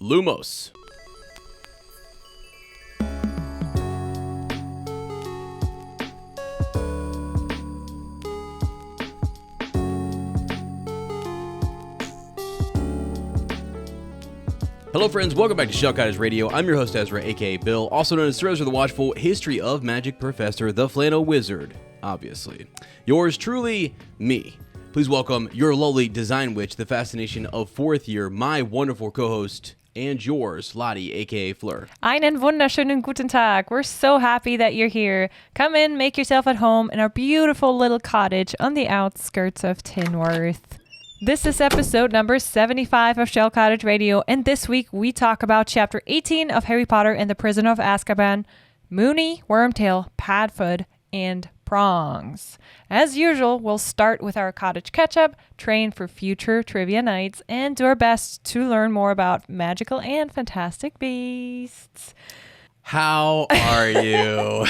Lumos. Hello friends, welcome back to Shell Cottage Radio. I'm your host Ezra, aka Bill, also known as Ezra the Watchful, History of Magic Professor, the Flannel Wizard, obviously. Yours truly, me. Please welcome your lowly design witch, the fascination of fourth year, my wonderful co-host, and yours, Lottie, aka Fleur. Einen wunderschönen guten Tag. We're so happy that you're here. Come in, make yourself at home in our beautiful little cottage on the outskirts of Tinworth. This is episode number 75 of Shell Cottage Radio, and this week we talk about chapter 18 of Harry Potter and the Prisoner of Azkaban, Moony, Wormtail, Padfoot, and Prongs. As usual, we'll start with our cottage catch-up, train for future trivia nights, and do our best to learn more about magical and fantastic beasts. How are you?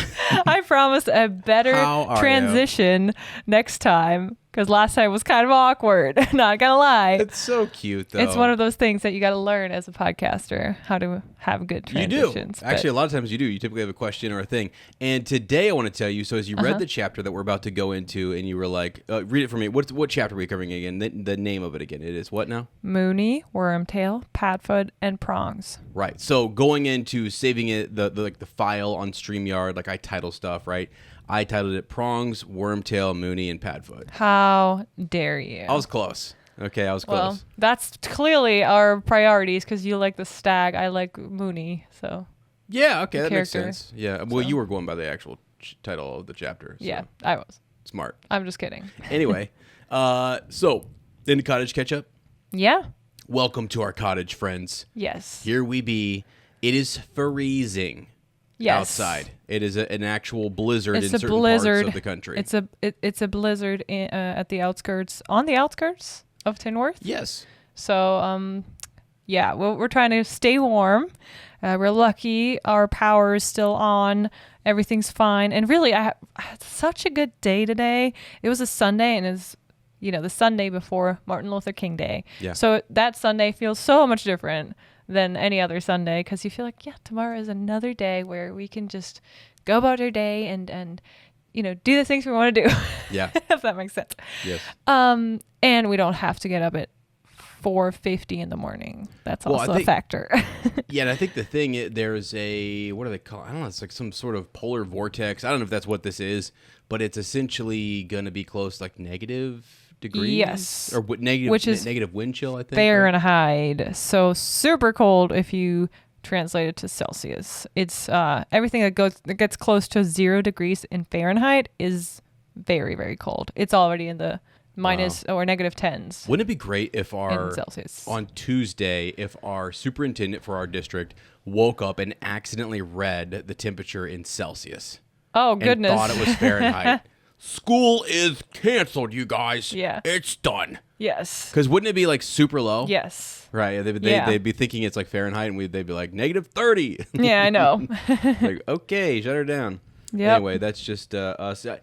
I promise a better transition next time, because last time was kind of awkward. Not gonna lie. It's so cute, though. It's one of those things that you got to learn as a podcaster, how to have good transitions. You do. Actually, a lot of times you do. You typically have a question or a thing. And today I want to tell you, so as you read the chapter that we're about to go into, and you were like, read it for me. What chapter are we covering again? The name of it again. It is what now? Moony, Wormtail, Padfoot, and Prongs. Right. So going into saving it, the file on StreamYard, like I title stuff, right? I titled it Prongs, Wormtail, Moony, and Padfoot. How dare you? I was close. Okay, I was close. Well, that's clearly our priorities, because you like the stag, I like Moony, so. Yeah, okay, that makes character. sense. Yeah, well, you were going by the actual title of the chapter. So. Yeah, I was. Smart. I'm just kidding. Anyway, so, in the cottage catch-up? Yeah. Welcome to our cottage, friends. Yes. Here we be. It is freezing. Yes. Outside. It is an actual blizzard in certain blizzard. parts of the country. It's a blizzard at the outskirts, on the outskirts of Tinworth. Yes. So, yeah, we're trying to stay warm. We're lucky. Our power is still on. Everything's fine. And really, I had such a good day today. It was a Sunday, and it's, the Sunday before Martin Luther King Day. Yeah. So that Sunday feels so much different than any other Sunday, because you feel like, yeah, tomorrow is another day where we can just go about our day and do the things we want to do. Yeah. If that makes sense. Yes. And we don't have to get up at 4:50 in the morning. That's also a factor. Yeah, and I think the thing, there's a, what do they call it? I don't know, it's like some sort of polar vortex. I don't know if that's what this is, but it's essentially going to be close, like negative degrees. Yes. Or negative, which is negative wind chill, I think. Fahrenheit. So super cold if you translate it to Celsius. It's everything that gets close to 0 degrees in Fahrenheit is very, very cold. It's already in the minus or negative 10s. Wouldn't it be great if on Tuesday, if our superintendent for our district woke up and accidentally read the temperature in Celsius? Oh, goodness. And thought it was Fahrenheit. School is canceled, you guys. Yeah. It's done. Yes. Because wouldn't it be like super low? Yes. Right. They'd be thinking it's like Fahrenheit, and they'd be like negative 30. Yeah, I know. Like, okay, shut her down. Yeah. Anyway, that's just us. I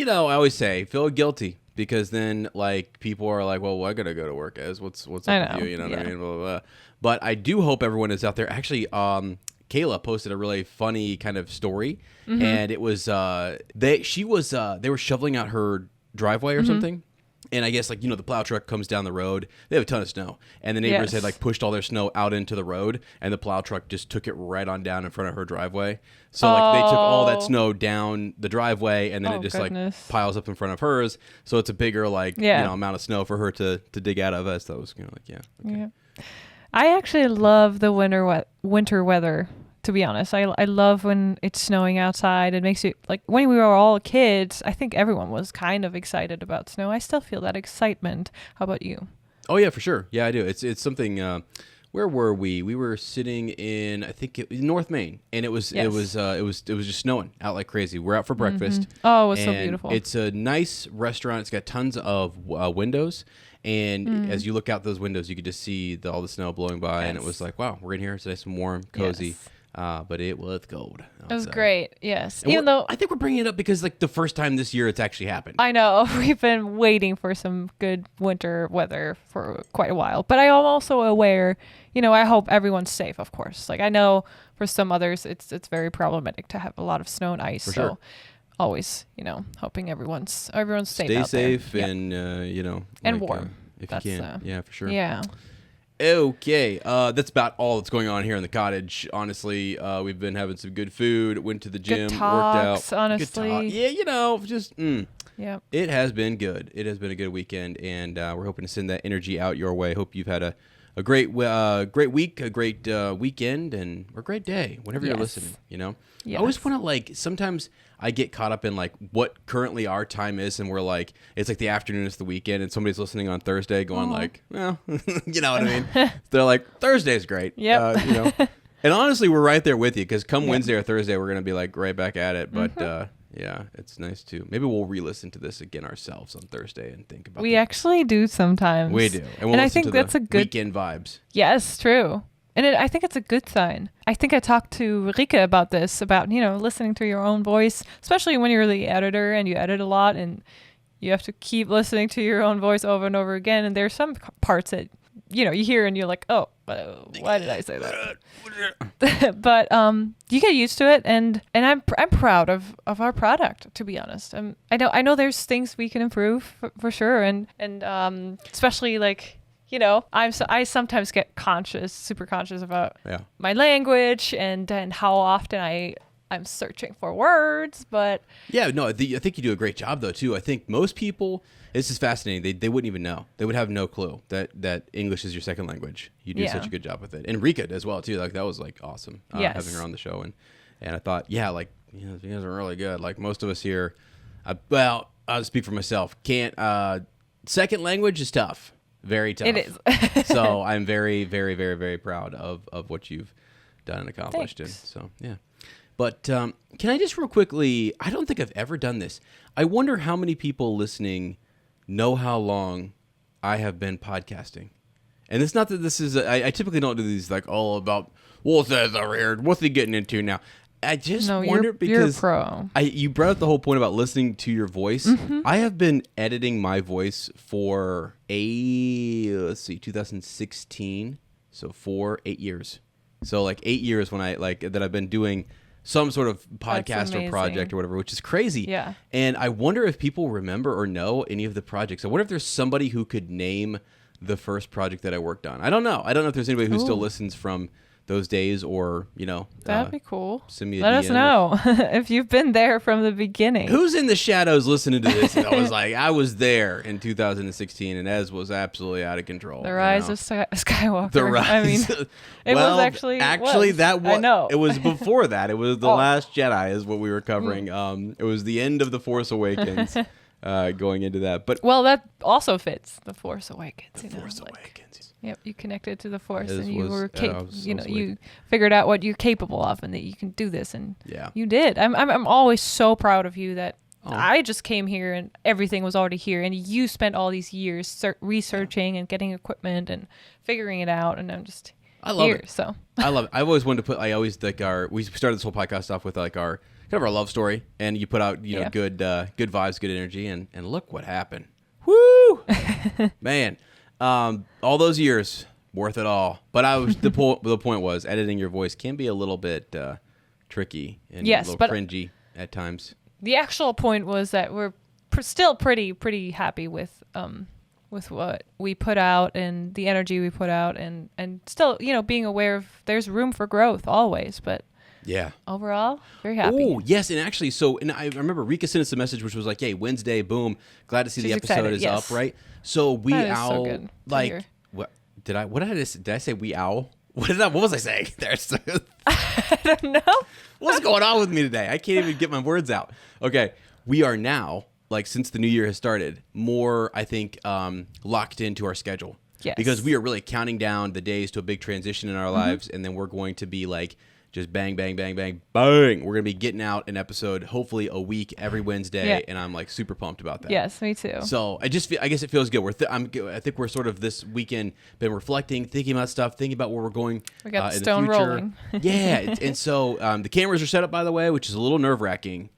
always say, feel guilty, because then like people are like, well, I gotta go to work. What's up with you? You know what I mean? Blah, blah, blah. But I do hope everyone is out there. Actually, Kayla posted a really funny kind of story, and it was they were shoveling out her driveway or something, and I guess the plow truck comes down the road. They have a ton of snow, and the neighbors had pushed all their snow out into the road, and the plow truck just took it right on down in front of her driveway. So they took all that snow down the driveway, and then it just piles up in front of hers. So it's a bigger amount of snow for her to dig out of. So it was okay. Yeah. I actually love the winter weather, to be honest. I love when it's snowing outside. It makes you, like, when we were all kids, I think everyone was kind of excited about snow. I still feel that excitement. How about you? Oh, yeah, for sure. Yeah, I do. It's something, where were we? We were sitting in, I think North Maine, and it was just snowing out like crazy. We're out for breakfast. Oh, it was so beautiful. It's a nice restaurant. It's got tons of windows. And as you look out those windows, you could just see all the snow blowing by, and it was like, wow, we're in here. It's nice and warm, cozy. Yes. But it was gold. It was great. Yes. And even though I think we're bringing it up because like the first time this year it's actually happened. I know. We've been waiting for some good winter weather for quite a while. But I am also aware, I hope everyone's safe, of course. Like I know for some others it's very problematic to have a lot of snow and ice. So always, hoping everyone's safe Stay out safe there. And, and warm. If you can. Yeah, for sure. Yeah. Okay, that's about all that's going on here in the cottage. Honestly, we've been having some good food, went to the gym, good talks, worked out. Honestly. Good yeah, just yeah. It has been good. It has been a good weekend, and we're hoping to send that energy out your way. Hope you've had a great week, a great weekend, and a great day whenever you're listening. Yes. I always want to sometimes I get caught up in like what currently our time is, and we're like, it's like the afternoon is the weekend, and somebody's listening on Thursday going like, well, you know what I mean? They're like, Thursday's great. Yeah. And honestly, we're right there with you because come Wednesday or Thursday, we're going to be like right back at it. But yeah, it's nice too. Maybe we'll re-listen to this again ourselves on Thursday and think about it. We actually do sometimes. We do. And we'll I think that's a good weekend vibes. Yes, true. And I think it's a good sign. I think I talked to Rika about this, about, listening to your own voice, especially when you're the editor and you edit a lot and you have to keep listening to your own voice over and over again. And there's some parts that, you hear and you're like, oh, why did I say that? But you get used to it. And I'm proud of our product, to be honest. I know there's things we can improve for sure. And especially like, I sometimes get super conscious about my language and how often I'm searching for words, but yeah, no, I think you do a great job though too. I think most people, this is fascinating. They wouldn't even know. They would have no clue that English is your second language. You do such a good job with it, and Rika as well too. Like that was like awesome having her on the show, and I thought you guys are really good. Like most of us here, I'll speak for myself. Second language is tough. Very tough. It is. So I'm very, very, very, very proud of what you've done and accomplished. Thanks. And so, yeah. But can I just real quickly, I don't think I've ever done this. I wonder how many people listening know how long I have been podcasting. And it's not that this is, I typically don't do these like all about, what's he getting into now? I just wonder because you're a pro. You brought up the whole point about listening to your voice. Mm-hmm. I have been editing my voice for 2016, so 8 years. So like 8 years when that I've been doing some sort of podcast or project or whatever, which is crazy. Yeah. And I wonder if people remember or know any of the projects. I wonder if there's somebody who could name the first project that I worked on. I don't know. I don't know if there's anybody who still listens from those days or, that'd be cool. Send me a Let DM us know if you've been there from the beginning. Who's in the shadows listening to this? And I was like, I was there in 2016 and Ez was absolutely out of control. The Rise of Skywalker. The Rise. I mean, it was actually that was. I know. It was before that. It was The Last Jedi is what we were covering. It was the end of The Force Awakens going into that. But that also fits The Force Awakens. The Force Awakens. Yep, you connected to the Force, and you were you figured out what you're capable of, and that you can do this, and you did. I'm always so proud of you that I just came here and everything was already here, and you spent all these years researching and getting equipment and figuring it out, and I'm just love it. So I love it. I've always wanted to put. I always like we started this whole podcast off with like our kind of our love story, and you put out good vibes, good energy, and look what happened. Woo, man. All those years, worth it all. But the point was, editing your voice can be a little bit tricky and a little cringy at times. The actual point was that we're still pretty happy with what we put out and the energy we put out, and still being aware of there's room for growth always, but. Yeah. Overall, very happy. Oh, yes. And actually, and I remember Rika sent us a message, which was like, hey, Wednesday, boom. Glad to see the episode is up, right? So we owl. So good like, what did I say we owl? What was I saying? I don't know. What's going on with me today? I can't even get my words out. Okay. We are now, like, since the new year has started, more, I think, locked into our schedule. Yes. Because we are really counting down the days to a big transition in our lives. And then we're going to be like, just bang, bang, bang, bang, bang. We're going to be getting out an episode, hopefully a week every Wednesday, and I'm like super pumped about that. Yes, me too. So I guess it feels good. I think we're sort of this weekend been reflecting, thinking about stuff, thinking about where we're going. We got in stone the future. rolling. Yeah, and so the cameras are set up, by the way, which is a little nerve-wracking.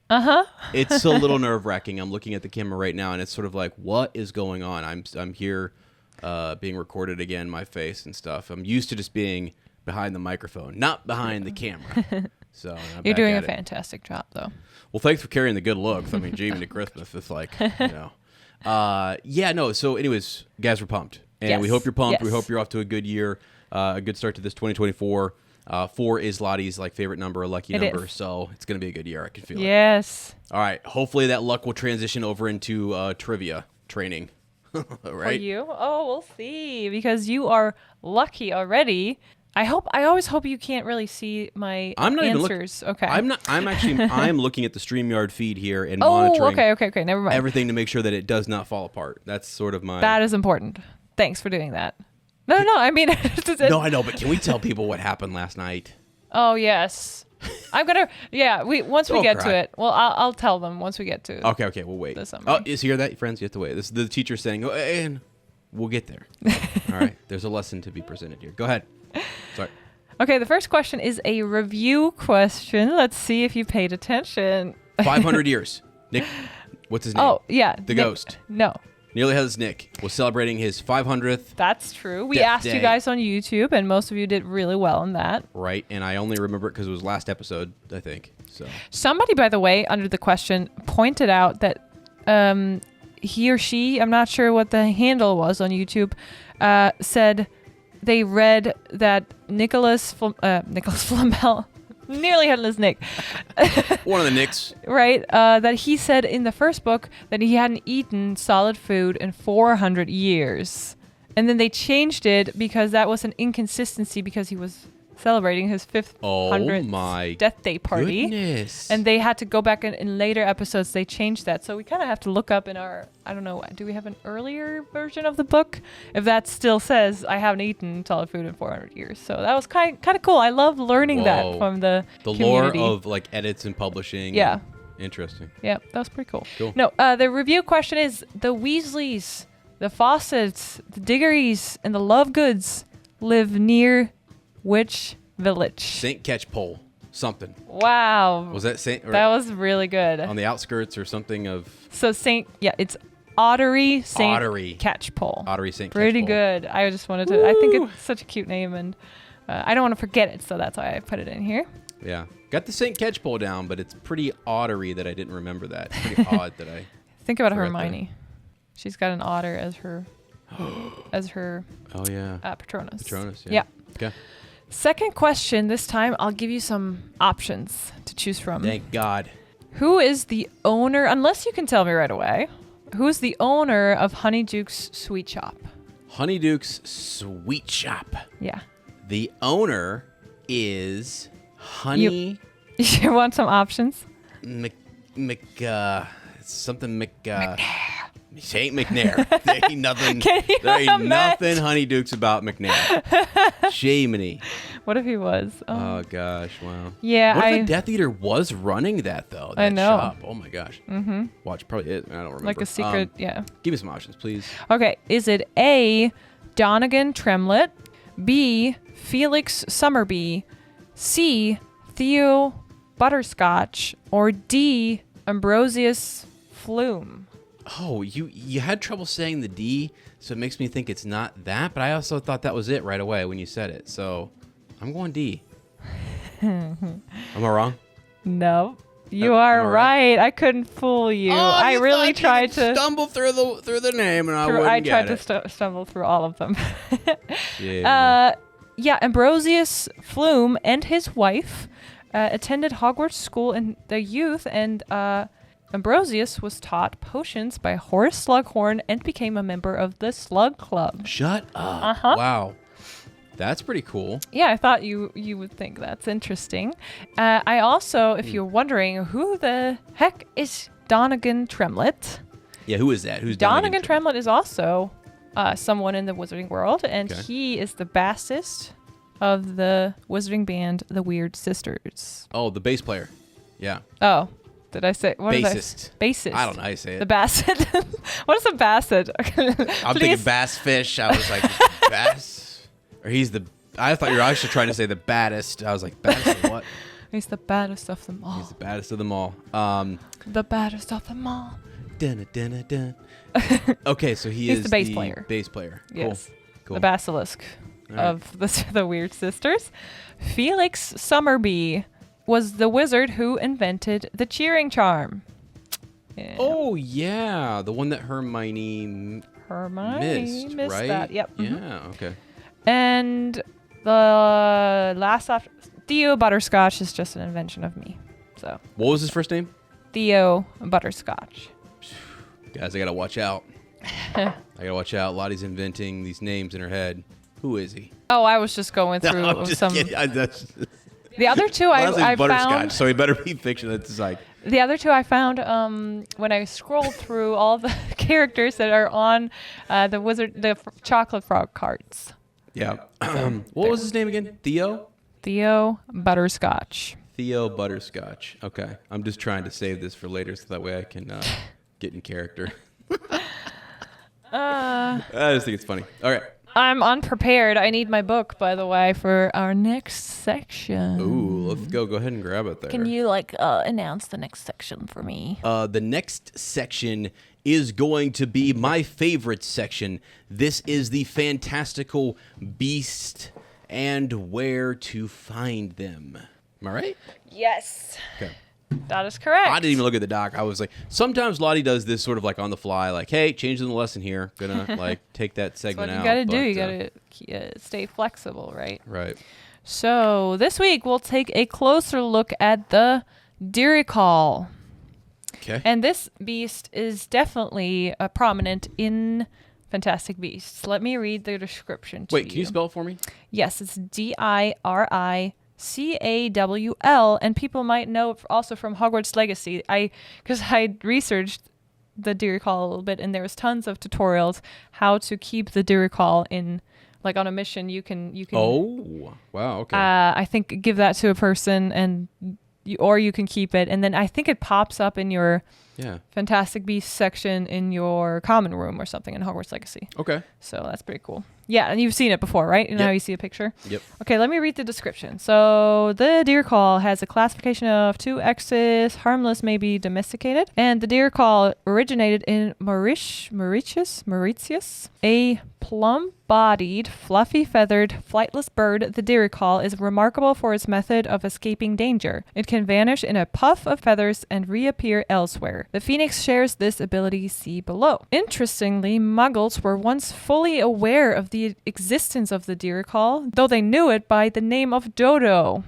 It's a little nerve-wracking. I'm looking at the camera right now, and it's sort of like, what is going on? I'm here being recorded again, my face and stuff. I'm used to just being behind the microphone, not behind the camera. So you're doing a fantastic job, though. Well, thanks for carrying the good looks. I mean, gee, into Christmas, it's like, So, anyways, guys, we're pumped, and we hope you're pumped. Yes. We hope you're off to a good year, a good start to this 2024. 4 is Lottie's favorite number, a lucky number, so it's gonna be a good year. I can feel it. Yes. All right. Hopefully that luck will transition over into trivia training. Right? For you? Oh, we'll see, because you are lucky already. I always hope you can't really see my answers. Okay. I'm looking at the StreamYard feed here and monitoring. Okay. Never mind. Everything to make sure that it does not fall apart. That's sort of my. That is important. Thanks for doing that. No. I mean. No, I know, but can we tell people what happened last night? Oh yes. I'm gonna. Yeah. Once we get to it. Well, I'll tell them once we get to. Okay. We'll wait. Oh, you hear that, friends? You have to wait. This is the teacher saying, "Oh, and we'll get there." All right. There's a lesson to be presented here. Go ahead. Sorry. Okay, the first question is a review question. Let's see if you paid attention. 500 years. Nick, what's his name? Oh, yeah. The ghost. No. Nearly Headless Nick was celebrating his 500th. That's true. We asked you guys on YouTube, and most of you did really well on that. Right, and I only remember it because it was last episode, I think. So somebody, by the way, under the question, pointed out that he or she, I'm not sure what the handle was on YouTube, said they read that Nicholas Flamel, Nearly Headless Nick. One of the Nicks. Right. That he said in the first book that he hadn't eaten solid food in 400 years. And then they changed it because that was an inconsistency because he was celebrating his 500th death day party. Goodness. And they had to go back in later episodes. They changed that. So we kind of have to look up in our, I don't know, do we have an earlier version of the book? If that still says, I haven't eaten solid food in 400 years. So that was kind of cool. I love learning that from the community. Lore of edits and publishing. Yeah. Interesting. Yeah, that was pretty cool. Cool. No, the review question is, the Weasleys, the Fawcett's, the Diggorys, and the Lovegoods live near which village? St. Catchpole. Something. Wow. Was that St. That was really good. On the outskirts or something of... So it's Ottery St. Catchpole. Ottery St. Catchpole. Pretty good. I just wanted to... I think it's such a cute name, and I don't want to forget it, so that's why I put it in here. Yeah. Got the St. Catchpole down, but it's pretty oddery that I didn't remember that. It's pretty odd that I... Think about Hermione. She's got an otter as her... Oh, yeah. Patronus. Patronus, yeah. Yeah. Okay. Second question. This time, I'll give you some options to choose from. Thank God. Who is the owner, unless you can tell me right away, who is the owner of Honeyduke's Sweet Shop? Honeyduke's Sweet Shop. Yeah. The owner is Honey... You want some options? She ain't McNair. There ain't nothing. Nothing Honeydukes about McNair. Shaminy. What if he was? Oh gosh, wow. Yeah. What if a Death Eater was running that though? That I know. Shop. Oh my gosh. Mm-hmm. Watch, probably it. I don't remember. Like a secret. Yeah. Give me some options, please. Okay. Is it A, Donegan Tremlett, B, Felix Summerby, C, Theo Butterscotch, or D, Ambrosius Flume? Oh, you had trouble saying the D, so it makes me think it's not that, but I also thought that was it right away when you said it. So I'm going D. Am I wrong? No. You are right. I couldn't fool you. I really tried to stumble through the name, and I wouldn't get it. I tried to stumble through all of them. Yeah. Ambrosius Flume and his wife attended Hogwarts School in their youth, and Ambrosius was taught potions by Horace Slughorn and became a member of the Slug Club. Shut up. Uh-huh. Wow. That's pretty cool. Yeah, I thought you would think that's interesting. I also, if you're wondering, who the heck is Donegan Tremlett? Yeah, who is that? Who's Donegan Tremlett is also someone in the wizarding world, and he is the bassist of the wizarding band, the Weird Sisters? Oh, the bass player. Yeah. Oh, did I say what? Bassist. Bassist. I don't know how you say it. The Basset. What is a Basset? I'm thinking bass fish. I was like, bass? Or he's the... I thought you were actually trying to say the baddest. I was like, baddest of what? He's the baddest of them all. He's the baddest of them all. The baddest of them all. Dun, dun, dun. Okay, so he's the bass player. Bass player. Yes. Cool. The basilisk of the Weird Sisters. Felix Summerby was the wizard who invented the cheering charm. Yeah. Oh, yeah. The one that Hermione missed, right? That. Yep. Yeah, okay. And the last after Theo Butterscotch is just an invention of me. So. What was his first name? Theo Butterscotch. Guys, I gotta watch out. Lottie's inventing these names in her head. Who is he? Oh, I was just going through I'm just some. kidding. The other two I found. So he better be fiction. That's like. The other two I found when I scrolled through all the characters that are on the chocolate frog cards. Yeah. What was his name again? Theo Butterscotch. Theo Butterscotch. Okay. I'm just trying to save this for later so that way I can get in character. I just think it's funny. All right. I'm unprepared. I need my book, by the way, for our next section. Ooh, let's go. Go ahead and grab it there. Can you announce the next section for me? The next section is going to be my favorite section. This is the fantastical beast and where to find them. Am I right? Yes. Okay. That is correct. I didn't even look at the doc. I was like, sometimes Lottie does this sort of like on the fly, like, hey, changing the lesson here. Gonna like take that segment out. That's what you gotta do. You gotta stay flexible, right? Right. So this week we'll take a closer look at the Diricall. Okay. And this beast is definitely prominent in Fantastic Beasts. Let me read the description to you. Wait, can you spell it for me? Yes, it's Diricawl, and people might know also from Hogwarts Legacy. Because I researched the Diricall a little bit, and there was tons of tutorials how to keep the Diricall in, like on a mission. You can. Oh, wow. Okay. I think give that to a person, and or you can keep it, and then I think it pops up in your Fantastic Beasts section in your common room or something in Hogwarts Legacy. Okay. So that's pretty cool. Yeah, and you've seen it before, right? You know how you see a picture? Yep. Okay, let me read the description. So the Diricall has a classification of 2 X's. Harmless may be domesticated. And the Diricall originated in Mauritius. A plum-bodied, fluffy-feathered, flightless bird, the Diricall is remarkable for its method of escaping danger. It can vanish in a puff of feathers and reappear elsewhere. The phoenix shares this ability, see below. Interestingly, Muggles were once fully aware of the existence of the Diricall, though they knew it by the name of Dodo.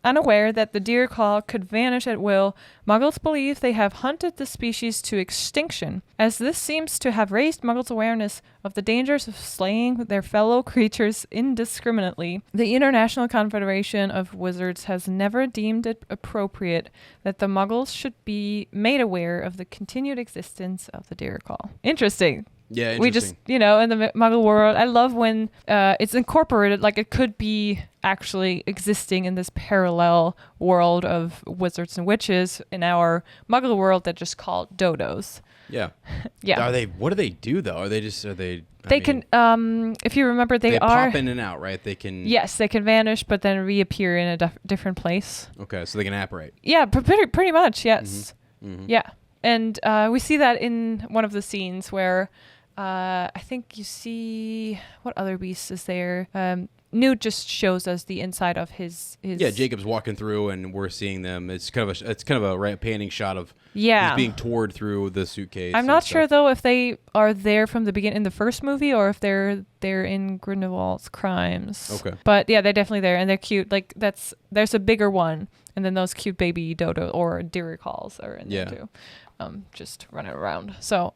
Unaware that the Diricall could vanish at will, Muggles believe they have hunted the species to extinction, as this seems to have raised Muggles' awareness of the dangers of slaying their fellow creatures indiscriminately. The International Confederation of Wizards has never deemed it appropriate that the Muggles should be made aware of the continued existence of the Diricall. Interesting. Yeah, interesting. We just, in the Muggle world, I love when it's incorporated, like it could be actually existing in this parallel world of wizards and witches in our Muggle world that just called dodos. Yeah. Yeah. What do they do though? They can, if you remember, they pop in and out, right? They can. Yes, they can vanish, but then reappear in a different place. Okay, so they can apparate. Yeah, pretty much, yes. Mm-hmm. Yeah. And we see that in one of the scenes where I think you see, what other beast is there? Newt just shows us the inside of his. Yeah, Jacob's walking through, and we're seeing them. It's kind of a right panning shot of he's being toured through the suitcase. I'm not sure though if they are there from the beginning in the first movie or if they're in Grindelwald's Crimes. Okay, but yeah, they're definitely there, and they're cute. Like there's a bigger one, and then those cute baby Dodo or Diricalls are in there too. Just running around. So,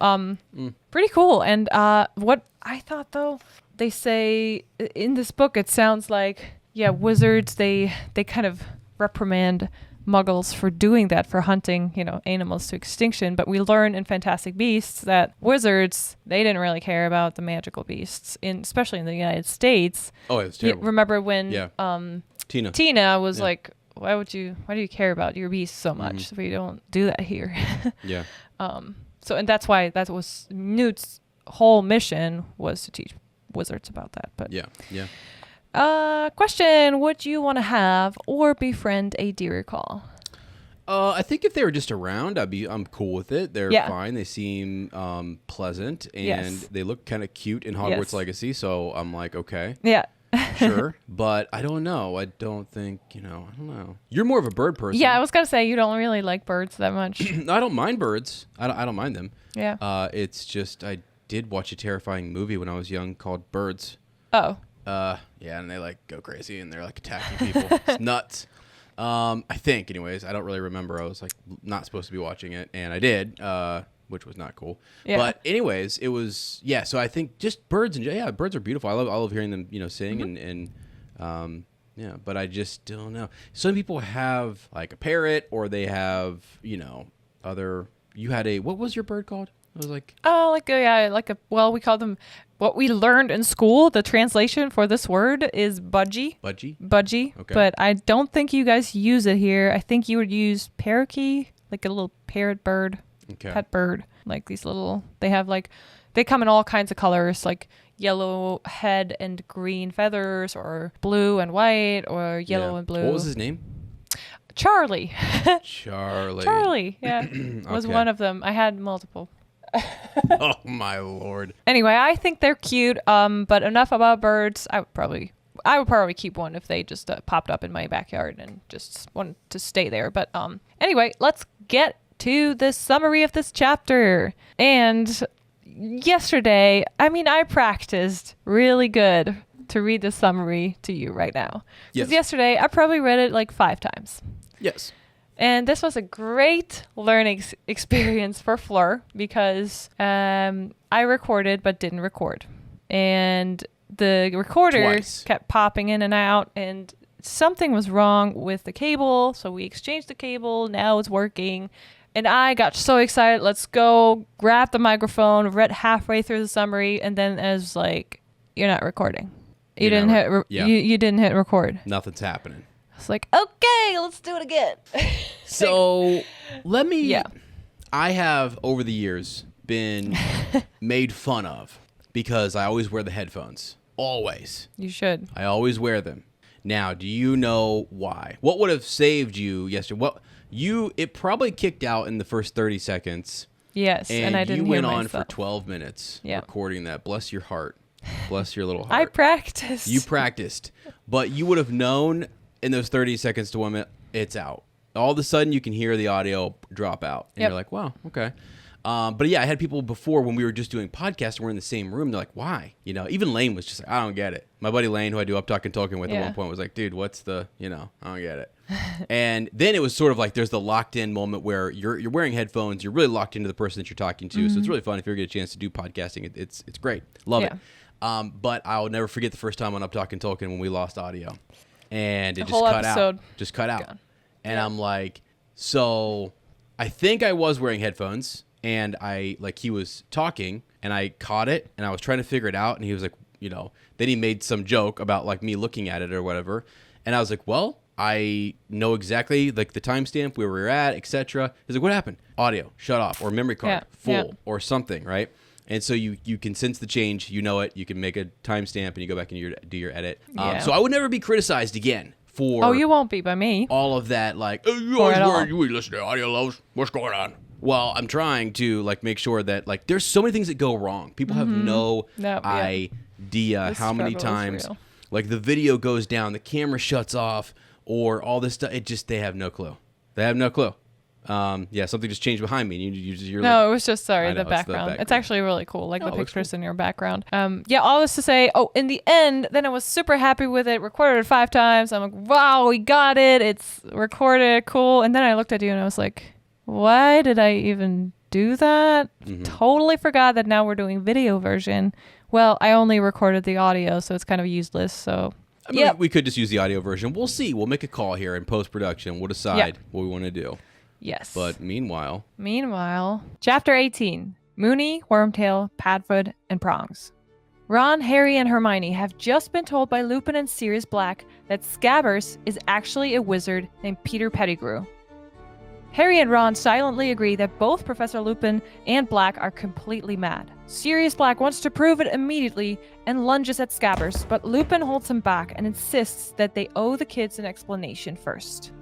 pretty cool. And what I thought though, they say in this book, it sounds like, wizards, they kind of reprimand muggles for doing that, for hunting, animals to extinction. But we learn in Fantastic Beasts that wizards, they didn't really care about the magical beasts, especially in the United States. Oh, it's terrible. Remember when Tina was like, why do you care about your beasts so much? We don't do that here. Yeah. And that's why that was Newt's whole mission, was to teach wizards about that. But yeah. Question: would you want to have or befriend a deer call? I think if they were just around, I'm cool with it. They're fine. They seem pleasant, and they look kind of cute in Hogwarts Legacy. So I'm like, okay, sure. But I don't know. I don't think I don't know. You're more of a bird person. Yeah, I was gonna say you don't really like birds that much. I don't mind birds. I don't mind them. Yeah. It's just I did watch a terrifying movie when I was young called Birds. Oh. Yeah, and they like go crazy and they're like attacking people. It's nuts. I think, anyways. I don't really remember. I was like not supposed to be watching it, and I did, which was not cool. Yeah. But anyways, it was So I think just birds and birds are beautiful. I love hearing them, sing and But I just don't know. Some people have like a parrot, or they have other. You had what was your bird called? It was like we call them. What we learned in school, the translation for this word is budgie. Budgie. Okay. But I don't think you guys use it here. I think you would use parakeet, like a little parrot bird, pet bird. Like these little, they come in all kinds of colors, like yellow head and green feathers, or blue and white, or yellow and blue. What was his name? Charlie. Charlie, yeah. Was one of them. I had multiple. Oh my Lord. Anyway, I think they're cute. But enough about birds. I would probably keep one if they just popped up in my backyard and just wanted to stay there. But anyway, let's get to the summary of this chapter. And yesterday, I practiced really good to read the summary to you right now. Because yesterday, I probably read it like 5 times. Yes. And this was a great learning experience for Fleur, because I recorded but didn't record. And the recorder kept popping in and out, and something was wrong with the cable. So we exchanged the cable. Now it's working. And I got so excited. Let's go. Grab the microphone, read halfway through the summary, and then it was like, you're not recording. You didn't hit record. Nothing's happening. It's like, okay, let's do it again. So let me. Yeah. I have over the years been made fun of because I always wear the headphones. Always. You should. I always wear them. Now, do you know why? What would have saved you yesterday? It probably kicked out in the first 30 seconds. Yes, and I didn't hear myself. You went on for 12 minutes recording that. Bless your heart. Bless your little heart. I practiced. You practiced. But you would have known in those 30 seconds to 1 minute, it's out. All of a sudden, you can hear the audio drop out. And you're like, wow, okay. But yeah, I had people before when we were just doing podcasts and we're in the same room. They're like, why? Even Lane was just like, I don't get it. My buddy Lane, who I do Up Talk and Talking with at one point, was like, dude, what's the, I don't get it. And then it was sort of like there's the locked in moment where you're wearing headphones. You're really locked into the person that you're talking to. Mm-hmm. So it's really fun if you ever get a chance to do podcasting. It's great. Love it. But I'll never forget the first time on Up Talk and Talking when we lost audio. And it just cut out. Gone. And I'm like, so I think I was wearing headphones, and he was talking, and I caught it, and I was trying to figure it out, and he was like, then he made some joke about like me looking at it or whatever, and I was like, well, I know exactly like the timestamp where we were at, etc. He's like, what happened? Audio shut off, or memory card full, or something, right? And so you can sense the change, you know it, you can make a timestamp, and you go back and do your edit. So I would never be criticized again for... Oh, you won't be by me. All of that, like, oh, you always worried, you listen to audio lows, what's going on? Well, I'm trying to like make sure that like there's so many things that go wrong. People have no idea how many times like the video goes down, the camera shuts off, or all this stuff. They have no clue. Something just changed behind me. And you're it was just the background. It's actually really cool, like the pictures in your background. All this to say, in the end, then I was super happy with it. Recorded it 5 times. I'm like, wow, we got it. It's recorded, cool. And then I looked at you and I was like, why did I even do that? Mm-hmm. Totally forgot that now we're doing video version. Well, I only recorded the audio, so it's kind of useless. So I mean, we could just use the audio version. We'll see. We'll make a call here in post-production. We'll decide what we want to do. Yes. But meanwhile, Chapter 18, Moony, Wormtail, Padfoot, and Prongs. Ron, Harry, and Hermione have just been told by Lupin and Sirius Black that Scabbers is actually a wizard named Peter Pettigrew. Harry and Ron silently agree that both Professor Lupin and Black are completely mad. Sirius Black wants to prove it immediately and lunges at Scabbers, but Lupin holds him back and insists that they owe the kids an explanation first.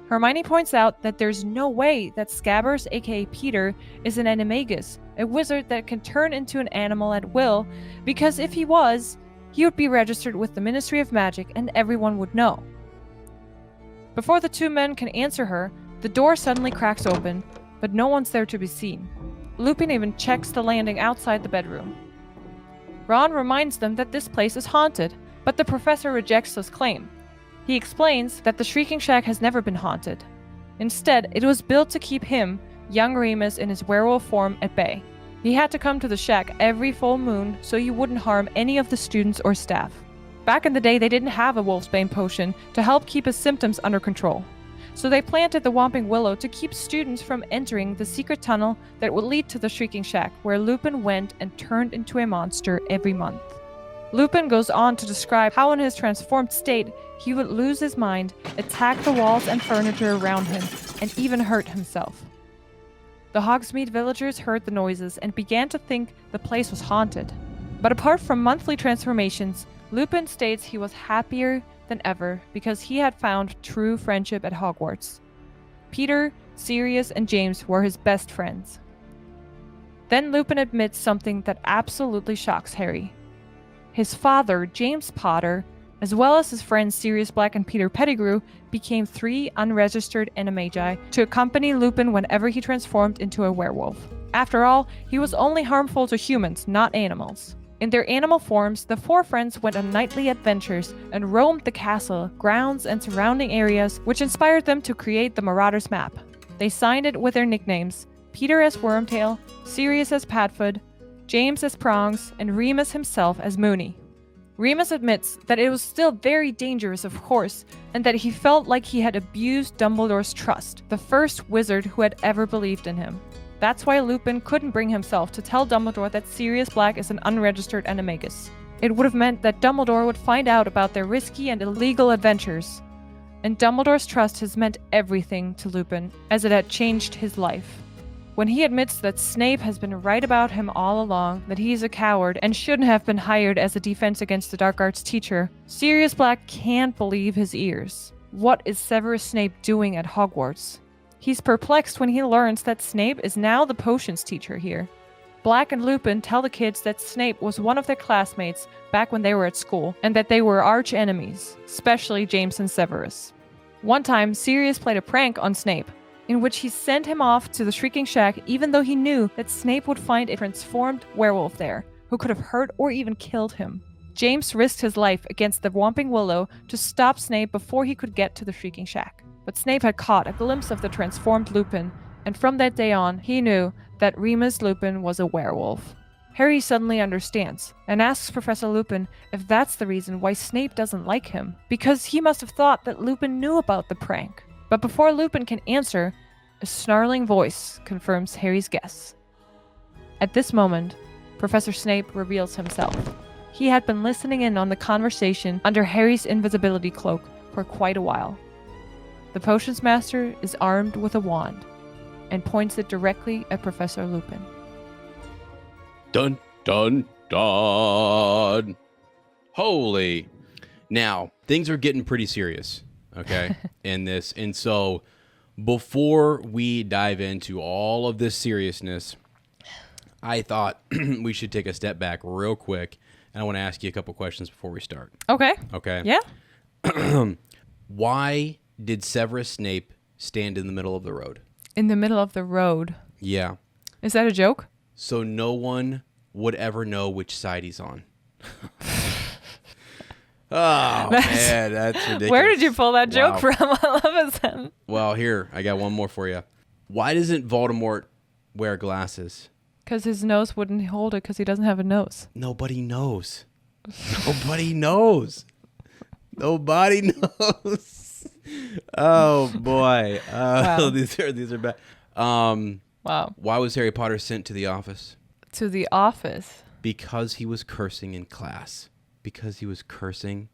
Hermione points out that there's no way that Scabbers, aka Peter, is an animagus, a wizard that can turn into an animal at will, because if he was, he would be registered with the Ministry of Magic and everyone would know. Before the two men can answer her, the door suddenly cracks open, but no one's there to be seen. Lupin even checks the landing outside the bedroom. Ron reminds them that this place is haunted, but the professor rejects this claim. He explains that the Shrieking Shack has never been haunted. Instead, it was built to keep him, young Remus, in his werewolf form at bay. He had to come to the shack every full moon so he wouldn't harm any of the students or staff. Back in the day, they didn't have a Wolfsbane potion to help keep his symptoms under control. So they planted the Whomping Willow to keep students from entering the secret tunnel that would lead to the Shrieking Shack, where Lupin went and turned into a monster every month. Lupin goes on to describe how in his transformed state, he would lose his mind, attack the walls and furniture around him, and even hurt himself. The Hogsmeade villagers heard the noises and began to think the place was haunted. But apart from monthly transformations, Lupin states he was happier than ever because he had found true friendship at Hogwarts. Peter, Sirius, and James were his best friends. Then Lupin admits something that absolutely shocks Harry. His father, James Potter, as well as his friends Sirius Black and Peter Pettigrew, became 3 unregistered animagi to accompany Lupin whenever he transformed into a werewolf. After all, he was only harmful to humans, not animals. In their animal forms, the 4 friends went on nightly adventures and roamed the castle, grounds, and surrounding areas, which inspired them to create the Marauders map. They signed it with their nicknames: Peter as Wormtail, Sirius as Padfoot, James as Prongs, and Remus himself as Moony. Remus admits that it was still very dangerous, of course, and that he felt like he had abused Dumbledore's trust, the first wizard who had ever believed in him. That's why Lupin couldn't bring himself to tell Dumbledore that Sirius Black is an unregistered animagus. It would have meant that Dumbledore would find out about their risky and illegal adventures. And Dumbledore's trust has meant everything to Lupin, as it had changed his life. When he admits that Snape has been right about him all along, that he's a coward and shouldn't have been hired as a defense against the dark arts teacher, Sirius Black can't believe his ears. What is Severus Snape doing at Hogwarts? He's perplexed when he learns that Snape is now the potions teacher here. Black and Lupin tell the kids that Snape was one of their classmates back when they were at school, and that they were arch enemies, especially James and Severus. One time, Sirius played a prank on Snape, in which he sent him off to the Shrieking Shack even though he knew that Snape would find a transformed werewolf there, who could have hurt or even killed him. James risked his life against the Whomping Willow to stop Snape before he could get to the Shrieking Shack. But Snape had caught a glimpse of the transformed Lupin, and from that day on, he knew that Remus Lupin was a werewolf. Harry suddenly understands, and asks Professor Lupin if that's the reason why Snape doesn't like him, because he must have thought that Lupin knew about the prank. But before Lupin can answer, a snarling voice confirms Harry's guess. At this moment, Professor Snape reveals himself. He had been listening in on the conversation under Harry's invisibility cloak for quite a while. The Potions Master is armed with a wand and points it directly at Professor Lupin. Dun, dun, dun. Holy. Now, things are getting pretty serious, okay, in this. And so, before we dive into all of this seriousness, I thought we should take a step back real quick. And I want to ask you a couple questions before we start. Okay. Okay? Yeah. Why did Severus Snape stand in the middle of the road? In the middle of the road? Yeah. Is that a joke? So no one would ever know which side he's on. Man, that's ridiculous. Where did you pull that joke from? I love it, Sam. Well, here, I got one more for you. Why doesn't Voldemort wear glasses? Because his nose wouldn't hold it because he doesn't have a nose. Nobody knows. Nobody knows. Nobody knows. Oh boy. Wow. These are bad. Wow. Why was Harry Potter sent to the office? To the office. Because he was cursing in class. Because he was cursing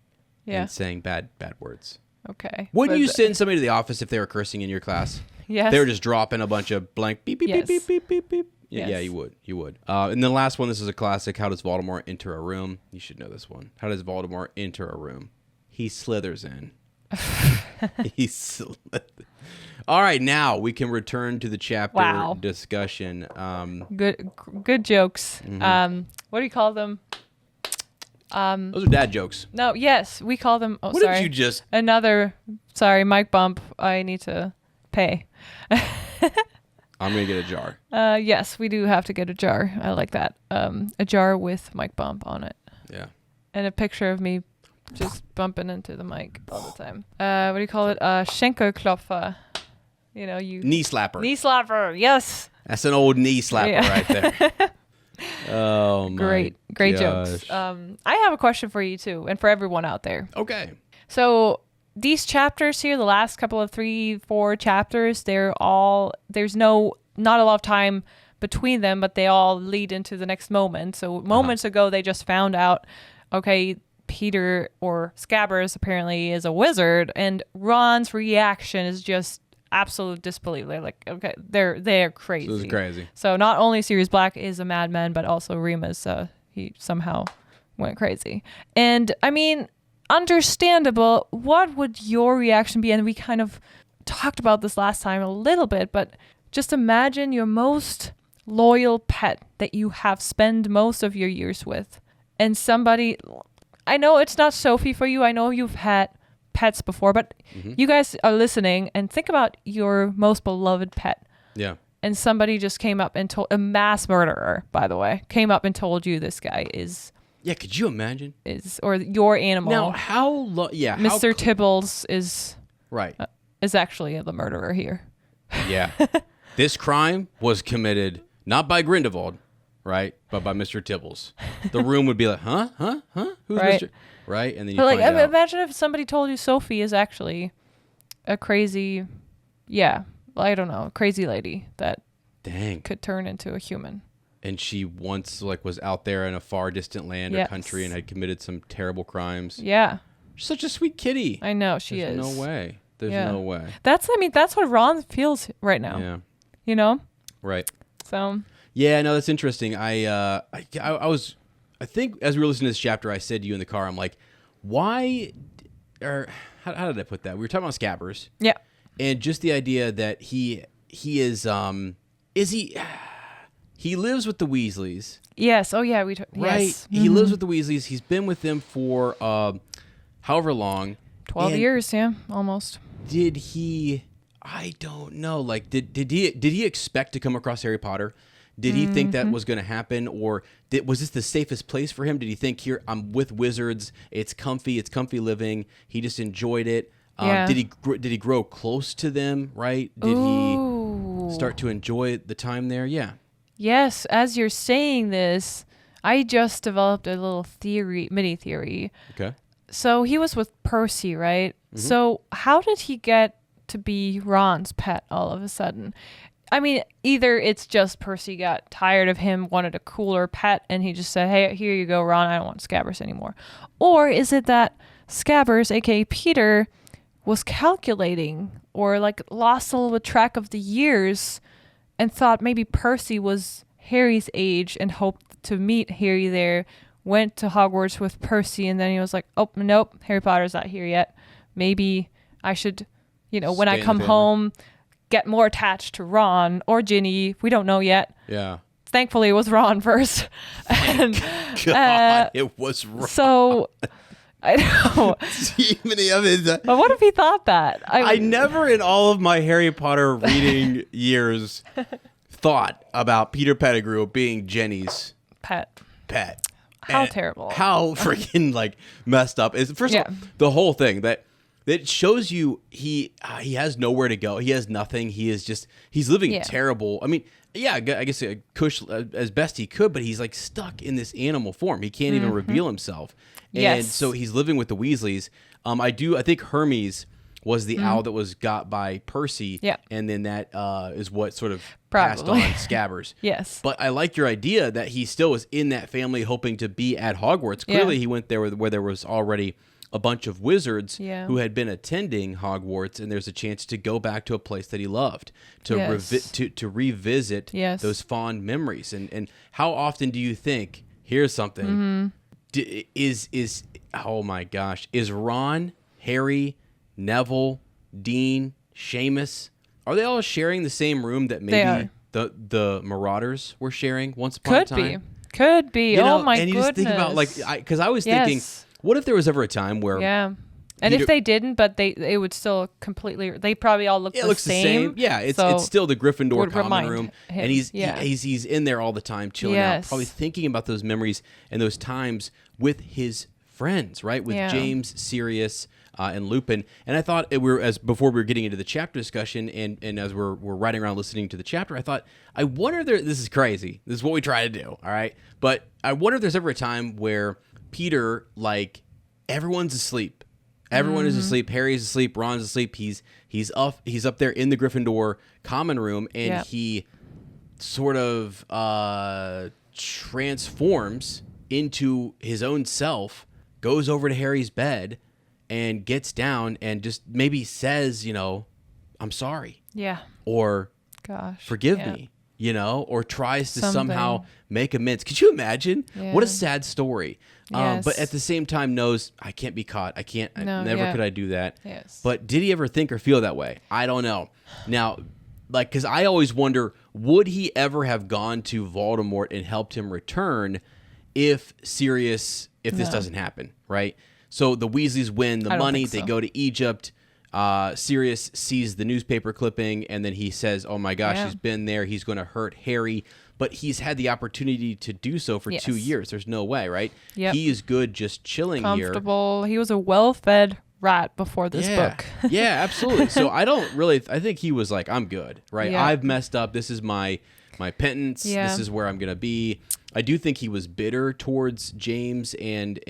and saying bad words. Okay. Wouldn't you send somebody to the office if they were cursing in your class? Yes. They were just dropping a bunch of blank beep, beep, Yes. beep, beep, beep, beep, beep. Yeah, Yes. yeah, you would. You would. And the last one, this is a classic. How does Voldemort enter a room? You should know this one. How does Voldemort enter a room? He slithers in. All right, now we can return to the chapter discussion. Good jokes. Mm-hmm. What do you call them? Those are dad jokes. No, yes, we call them. Oh, what sorry. did you just? Sorry, mic bump. I need to pay. I'm gonna get a jar. Yes, we do have to get a jar. I like that. A jar with mic bump on it. Yeah. And a picture of me just bumping into the mic all the time. What do you call it? Schenkelklopfer. You know, knee slapper. Knee slapper. Yes. That's an old knee slapper right there. Oh my Great gosh. jokes. I have a question for you too, and for everyone out there. Okay. So these chapters here, the last couple of 3-4 chapters, there's not a lot of time between them, but they all lead into the next moment. So moments ago, they just found out, okay, Peter or Scabbers apparently is a wizard, and Ron's reaction is just absolute disbelief. They're like, okay, they're crazy. So this is crazy. So not only Sirius Black is a madman, but also Remus, he somehow went crazy. And I mean, understandable. What would your reaction be? And we kind of talked about this last time a little bit, but just imagine your most loyal pet that you have spent most of your years with, and somebody, I know it's not Sophie for you, I know you've had pets before, but you guys are listening and think about your most beloved pet. Yeah. And somebody just came up and told, a mass murderer, by the way, came up and told you this guy is. Yeah, could you imagine? Or your animal. Now, how long? Yeah, Mr. Tibbles is right. Is actually the murderer here. Yeah, this crime was committed not by Grindelwald, right, but by Mr. Tibbles. The room would be like, huh? Who's right. Mr. Right, and then you find out. Imagine if somebody told you Sophie is actually a crazy, I don't know, crazy lady that could turn into a human. And she once was out there in a far distant land or country and had committed some terrible crimes. Yeah. She's such a sweet kitty. I know, she There's is. no way. There's no way. That's what Ron feels right now. Yeah. You know? Right. So. Yeah, no, that's interesting. I think as we were listening to this chapter, I said to you in the car, I'm like, why, or how did I put that? We were talking about Scabbers. Yeah. And just the idea that he lives with the Weasleys. Yes. Oh, yeah. Right. Yes. He lives with the Weasleys. He's been with them for however long. 12 years, yeah, almost. Did he? I don't know. Did he expect to come across Harry Potter? Did he think that was going to happen, or was this the safest place for him? Did he think, here, I'm with wizards, it's comfy comfy living? He just enjoyed it. Did he grow close to them? Right? Did he start to enjoy the time there? Yeah. Yes. As you're saying this, I just developed a little mini theory. Okay. So he was with Percy, right? Mm-hmm. So how did he get to be Ron's pet all of a sudden? I mean, either it's just Percy got tired of him, wanted a cooler pet, and he just said, hey, here you go, Ron, I don't want Scabbers anymore. Or is it that Scabbers, aka Peter, was calculating or lost a little bit track of the years and thought maybe Percy was Harry's age and hoped to meet Harry there, went to Hogwarts with Percy, and then he was like, oh, nope, Harry Potter's not here yet. Maybe I should, when I come home, get more attached to Ron or Ginny. We don't know yet. Yeah. Thankfully, it was Ron first. God, it was Ron. So, I know. But what if he thought that? I never in all of my Harry Potter reading years thought about Peter Pettigrew being Jenny's pet. How terrible. How freaking messed up is first of all the whole thing that shows you he has nowhere to go. He has nothing. He's living terrible. I mean, I guess Cush as best he could, but he's stuck in this animal form. He can't even reveal himself. And so he's living with the Weasleys. I think Hermes was the owl that was got by Percy. Yeah. And then that is what sort of passed on Scabbers. Yes. But I like your idea that he still was in that family hoping to be at Hogwarts. Clearly he went there where there was already a bunch of wizards who had been attending Hogwarts, and there's a chance to go back to a place that he loved, to revisit those fond memories. And how often do you think, here's something, is oh my gosh, is Ron, Harry, Neville, Dean, Seamus, are they all sharing the same room that maybe the Marauders were sharing once upon a time? Could be. You know, oh my goodness. And you just think about, like, because I was thinking, what if there was ever a time where... Yeah. And if they didn't, but they would still completely... They probably all look the same. Yeah, it's still the Gryffindor common room. Him. And he's in there all the time, chilling out, probably thinking about those memories and those times with his friends, right? With James, Sirius, and Lupin. And I thought before we were getting into the chapter discussion, and as we're riding around listening to the chapter, I thought, I wonder this is crazy. This is what we try to do, all right? But I wonder if there's ever a time where Peter, like, everyone's asleep. Everyone is asleep. Harry's asleep. Ron's asleep. He's up there in the Gryffindor common room, and he sort of transforms into his own self, goes over to Harry's bed, and gets down and just maybe says, I'm sorry. Yeah. Or forgive me, or tries to somehow make amends. Could you imagine? Yeah. What a sad story. Yes. But at the same time knows, I can't be caught. I can't. Never could I do that. Yes. But did he ever think or feel that way? I don't know. Now, because I always wonder, would he ever have gone to Voldemort and helped him return if this doesn't happen, right? So the Weasleys win the money. They go to Egypt. Sirius sees the newspaper clipping, and then he says, oh my gosh, he's been there. He's going to hurt Harry. But he's had the opportunity to do so for 2 years. There's no way, right? Yep. He is good just chilling comfortable. He was a well-fed rat before this book. Yeah, absolutely. So I think he was like, I'm good, right? Yeah. I've messed up. This is my penance. Yeah. This is where I'm going to be. I do think he was bitter towards James and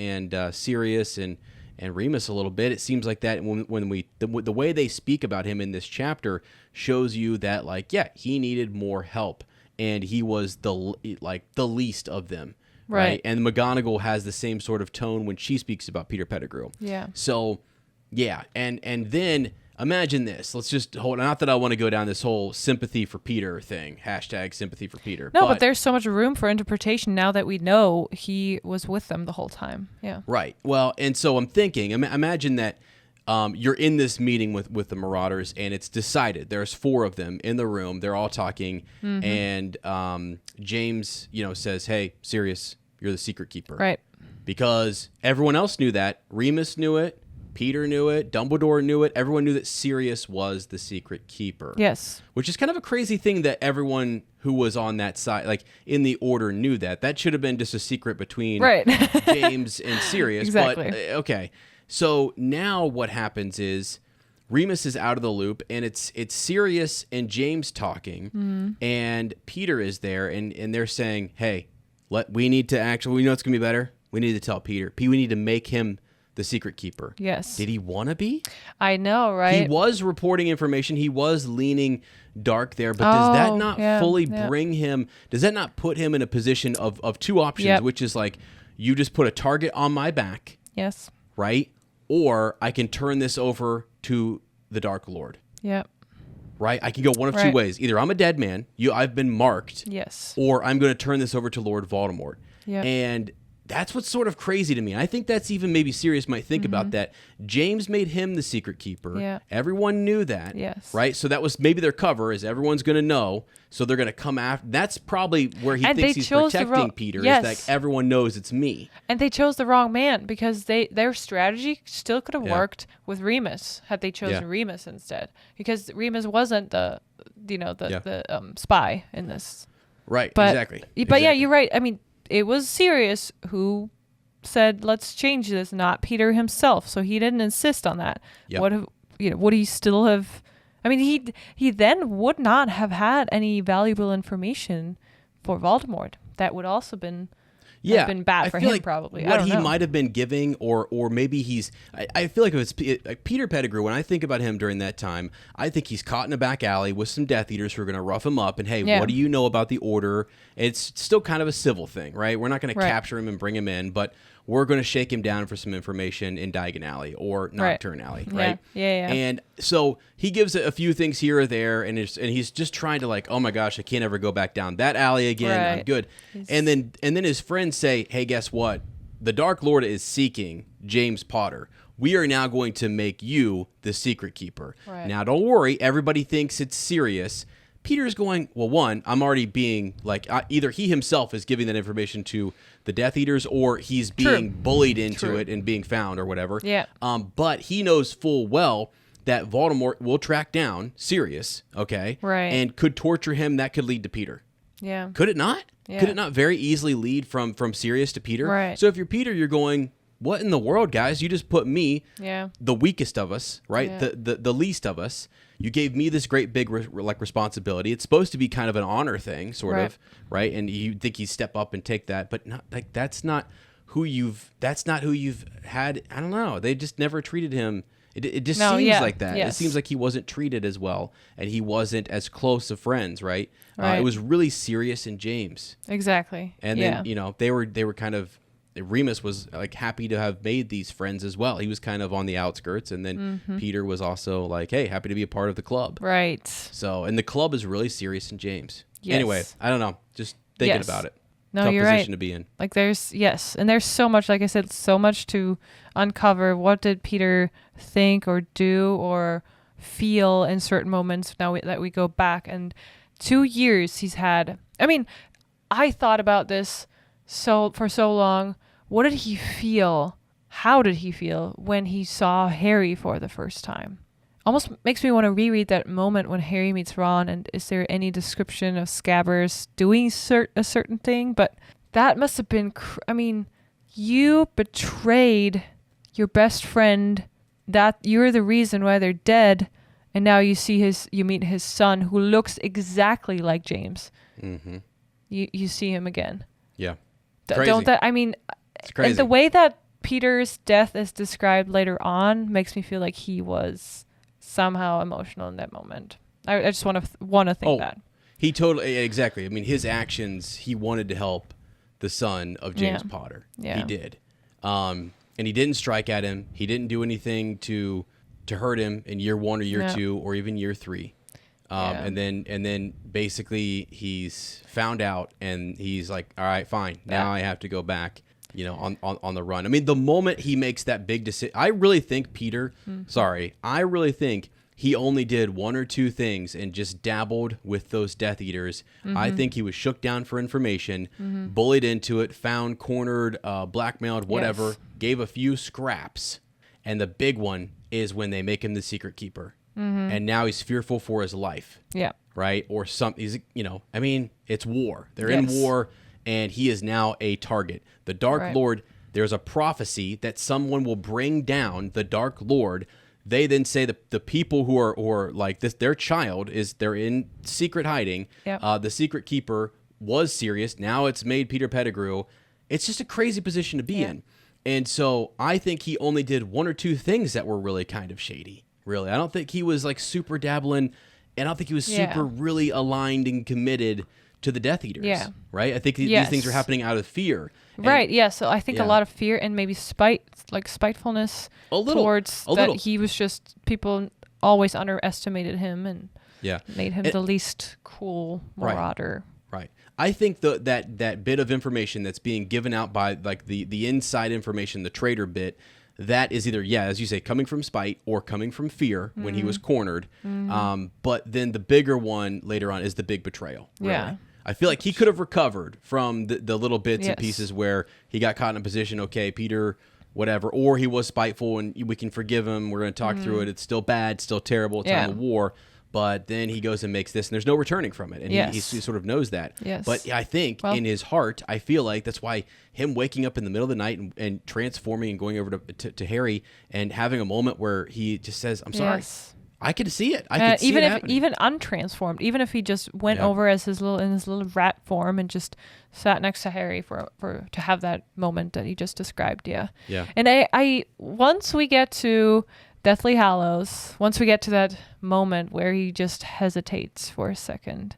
Sirius and Remus a little bit. It seems like that when the way they speak about him in this chapter shows you that, like, he needed more help, and he was the least of them, right? And McGonagall has the same sort of tone when she speaks about Peter Pettigrew. Yeah. So, and then imagine this. Let's just hold. Not that I want to go down this whole sympathy for Peter thing. #sympathy for Peter. No, but there's so much room for interpretation now that we know he was with them the whole time. Yeah. Right. Well, and so I'm thinking, imagine that you're in this meeting with the Marauders, and it's decided. There's 4 of them in the room. They're all talking, and James, says, "Hey, Sirius, you're the secret keeper." Right. Because everyone else knew that. Remus knew it. Peter knew it. Dumbledore knew it. Everyone knew that Sirius was the secret keeper. Yes. Which is kind of a crazy thing that everyone who was on that side, like in the order, knew that. That should have been just a secret between James and Sirius. Exactly. But, okay. So now what happens is Remus is out of the loop, and it's Sirius and James talking, and Peter is there, and they're saying, hey, we need to actually, we know it's going to be better. We need to tell Peter. We need to make him the secret keeper. Yes. Did he want to be? I know, right? He was reporting information. He was leaning dark there, but does that not fully bring him, does that not put him in a position of 2 options, which is like, you just put a target on my back. Yes. Right? Or I can turn this over to the Dark Lord. Yep. Right? I can go one of 2 ways. Either I'm a dead man, I've been marked. Yes. Or I'm going to turn this over to Lord Voldemort. Yep. And that's what's sort of crazy to me. I think that's even maybe Sirius might think about that. James made him the secret keeper. Yeah. Everyone knew that. Yes. Right? So that was maybe their cover, is everyone's going to know. So they're going to come after. That's probably where he thinks he's protecting Peter, is that everyone knows it's me. And they chose the wrong man, because their strategy still could have worked with Remus had they chosen Remus instead. Because Remus wasn't the spy in this. Right, exactly. But yeah, you're right. I mean, it was Sirius who said, let's change this, not Peter himself. So he didn't insist on that. Yep. Would he still have... I mean, he then would not have had any valuable information for Voldemort. That would also been have been bad for him, like probably. What he might have been giving, or maybe he's. I feel like like Peter Pettigrew. When I think about him during that time, I think he's caught in a back alley with some Death Eaters who are going to rough him up. And hey, what do you know about the Order? It's still kind of a civil thing, right? We're not going to capture him and bring him in, but we're going to shake him down for some information in Diagon Alley or Nocturne Alley, right? Yeah. And so he gives a few things here or there, and he's just trying to like, oh my gosh, I can't ever go back down that alley again. I'm good. And then his friends say, hey, guess what? The Dark Lord is seeking James Potter. We are now going to make you the secret keeper. Right. Now, don't worry. Everybody thinks it's serious. Peter's going, well, one, I'm already being like, either he himself is giving that information to the Death Eaters, or he's being bullied into it and being found or whatever. Yeah. But he knows full well that Voldemort will track down Sirius, okay? Right. And could torture him. That could lead to Peter. Yeah. Could it not? Yeah. Could it not very easily lead from Sirius to Peter? Right. So if you're Peter, you're going, what in the world, guys? You just put me, the weakest of us, right? Yeah. The least of us. You gave me this great big responsibility. It's supposed to be kind of an honor thing, sort of, right? And you think you step up and take that, but not like that's not who you've had. I don't know. They just never treated him. It just seems like that. Yes. It seems like he wasn't treated as well, and he wasn't as close of friends, right? Right. It was really Sirius and James. Exactly. And then they were kind of. Remus was like happy to have made these friends as well. He was kind of on the outskirts, and then Peter was also like, hey, happy to be a part of the club. Right. So, and the club is really Sirius and James. Yes. Anyway, I don't know. Just thinking about it. No, Tough you're position right. to be in. Like and there's so much, like I said, so much to uncover. What did Peter think or do or feel in certain moments now that we go back? And 2 years he's had. I mean, I thought about this for so long. What did he feel? How did he feel when he saw Harry for the first time? Almost makes me want to reread that moment when Harry meets Ron, and is there any description of Scabbers doing a certain thing? But that must have been, you betrayed your best friend, that you're the reason why they're dead, and now you meet his son who looks exactly like James. Mm-hmm. You see him again. Yeah. It's crazy. And the way that Peter's death is described later on makes me feel like he was somehow emotional in that moment. I just want to think that. He totally, exactly. I mean, his actions, he wanted to help the son of James Potter. Yeah. He did. And he didn't strike at him. He didn't do anything to hurt him in year 1 or year 2 or even year 3. And then basically he's found out, and he's like, all right, fine. Now I have to go back, on the run. I mean, the moment he makes that big decision, I really think I really think he only did 1 or 2 things and just dabbled with those Death Eaters. Mm-hmm. I think he was shook down for information, bullied into it, found, cornered, blackmailed, whatever, gave a few scraps. And the big one is when they make him the secret keeper. Mm-hmm. And now he's fearful for his life. Yeah. Right? Or something. It's war. They're in war, and he is now a target. The Dark Lord, there's a prophecy that someone will bring down the Dark Lord. They then say the people who are like this, their child they're in secret hiding. Yep. The secret keeper was Sirius. Now it's made Peter Pettigrew. It's just a crazy position to be in. And so I think he only did 1 or 2 things that were really kind of shady. Really, I don't think he was like super dabbling, and I don't think he was super really aligned and committed to the Death Eaters. Yeah. Right? I think these things are happening out of fear. Right, yeah. So I think a lot of fear and maybe spitefulness towards that he was just, people always underestimated him and made him the least cool marauder. Right. I think that bit of information that's being given out by like the inside information, the traitor bit, that is either, as you say, coming from spite or coming from fear when he was cornered. Mm-hmm. But then the bigger one later on is the big betrayal. Really. Yeah. I feel like he could have recovered from the little bits and pieces where he got caught in a position, okay, Peter, whatever, or he was spiteful and we can forgive him. We're going to talk through it. It's still bad, still terrible. It's time of war. But then he goes and makes this, and there's no returning from it. And he sort of knows that. Yes. But I think in his heart, I feel like that's why him waking up in the middle of the night and transforming and going over to Harry and having a moment where he just says, I'm sorry. I could see it. I could see even it if happening. even untransformed, even if he just went over as his little rat form and just sat next to Harry for to have that moment that he just described. Yeah. And I once we get to Deathly Hallows, once we get to that moment where he just hesitates for a second,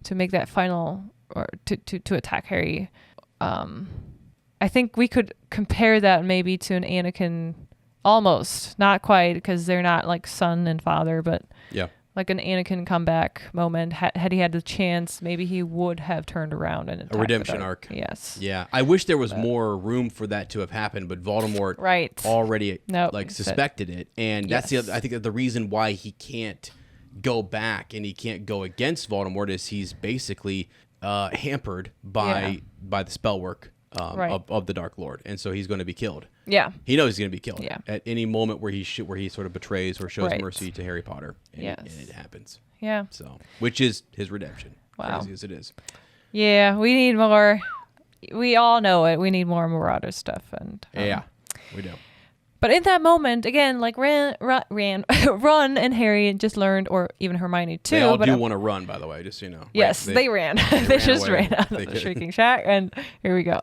to make that final or to attack Harry, I think we could compare that maybe to an Anakin. Almost, not quite, because they're not like son and father, but like an Anakin comeback moment. Had he had the chance, maybe he would have turned around and attacked a redemption arc. Yes. Yeah, I wish there was more room for that to have happened, but Voldemort already suspected it, and that's I think that the reason why he can't go back and he can't go against Voldemort is he's basically hampered by the spell work. Of the Dark Lord, and so he's going to be killed. Yeah, he knows he's going to be killed at any moment where he sort of betrays or shows mercy to Harry Potter, and it happens. Yeah, so which is his redemption. Wow, crazy as it is. Yeah, we need more. We all know it. We need more Marauder stuff, and we do. But in that moment, again, like Ron and Harry just learned, or even Hermione too. They all do want to run, by the way, just so you know. Yes, they ran. They just ran out of the Shrieking Shack, and here we go.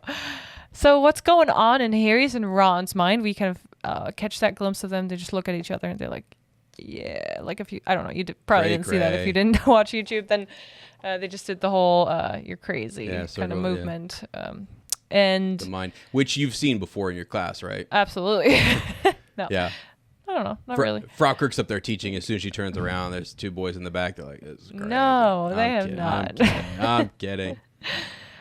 So what's going on in Harry's and Ron's mind? We kind of catch that glimpse of them. They just look at each other, and they're like, yeah, like if you, I don't know, you probably didn't see that if you didn't watch YouTube, then they just did the whole you're crazy kind of movement. And the mind, which you've seen before in your class, right? Absolutely. No. Yeah. I don't know. Not really. Frau Kirk's up there teaching. As soon as she turns around, there's two boys in the back. They're like, this is crazy. No, they have not. I'm kidding.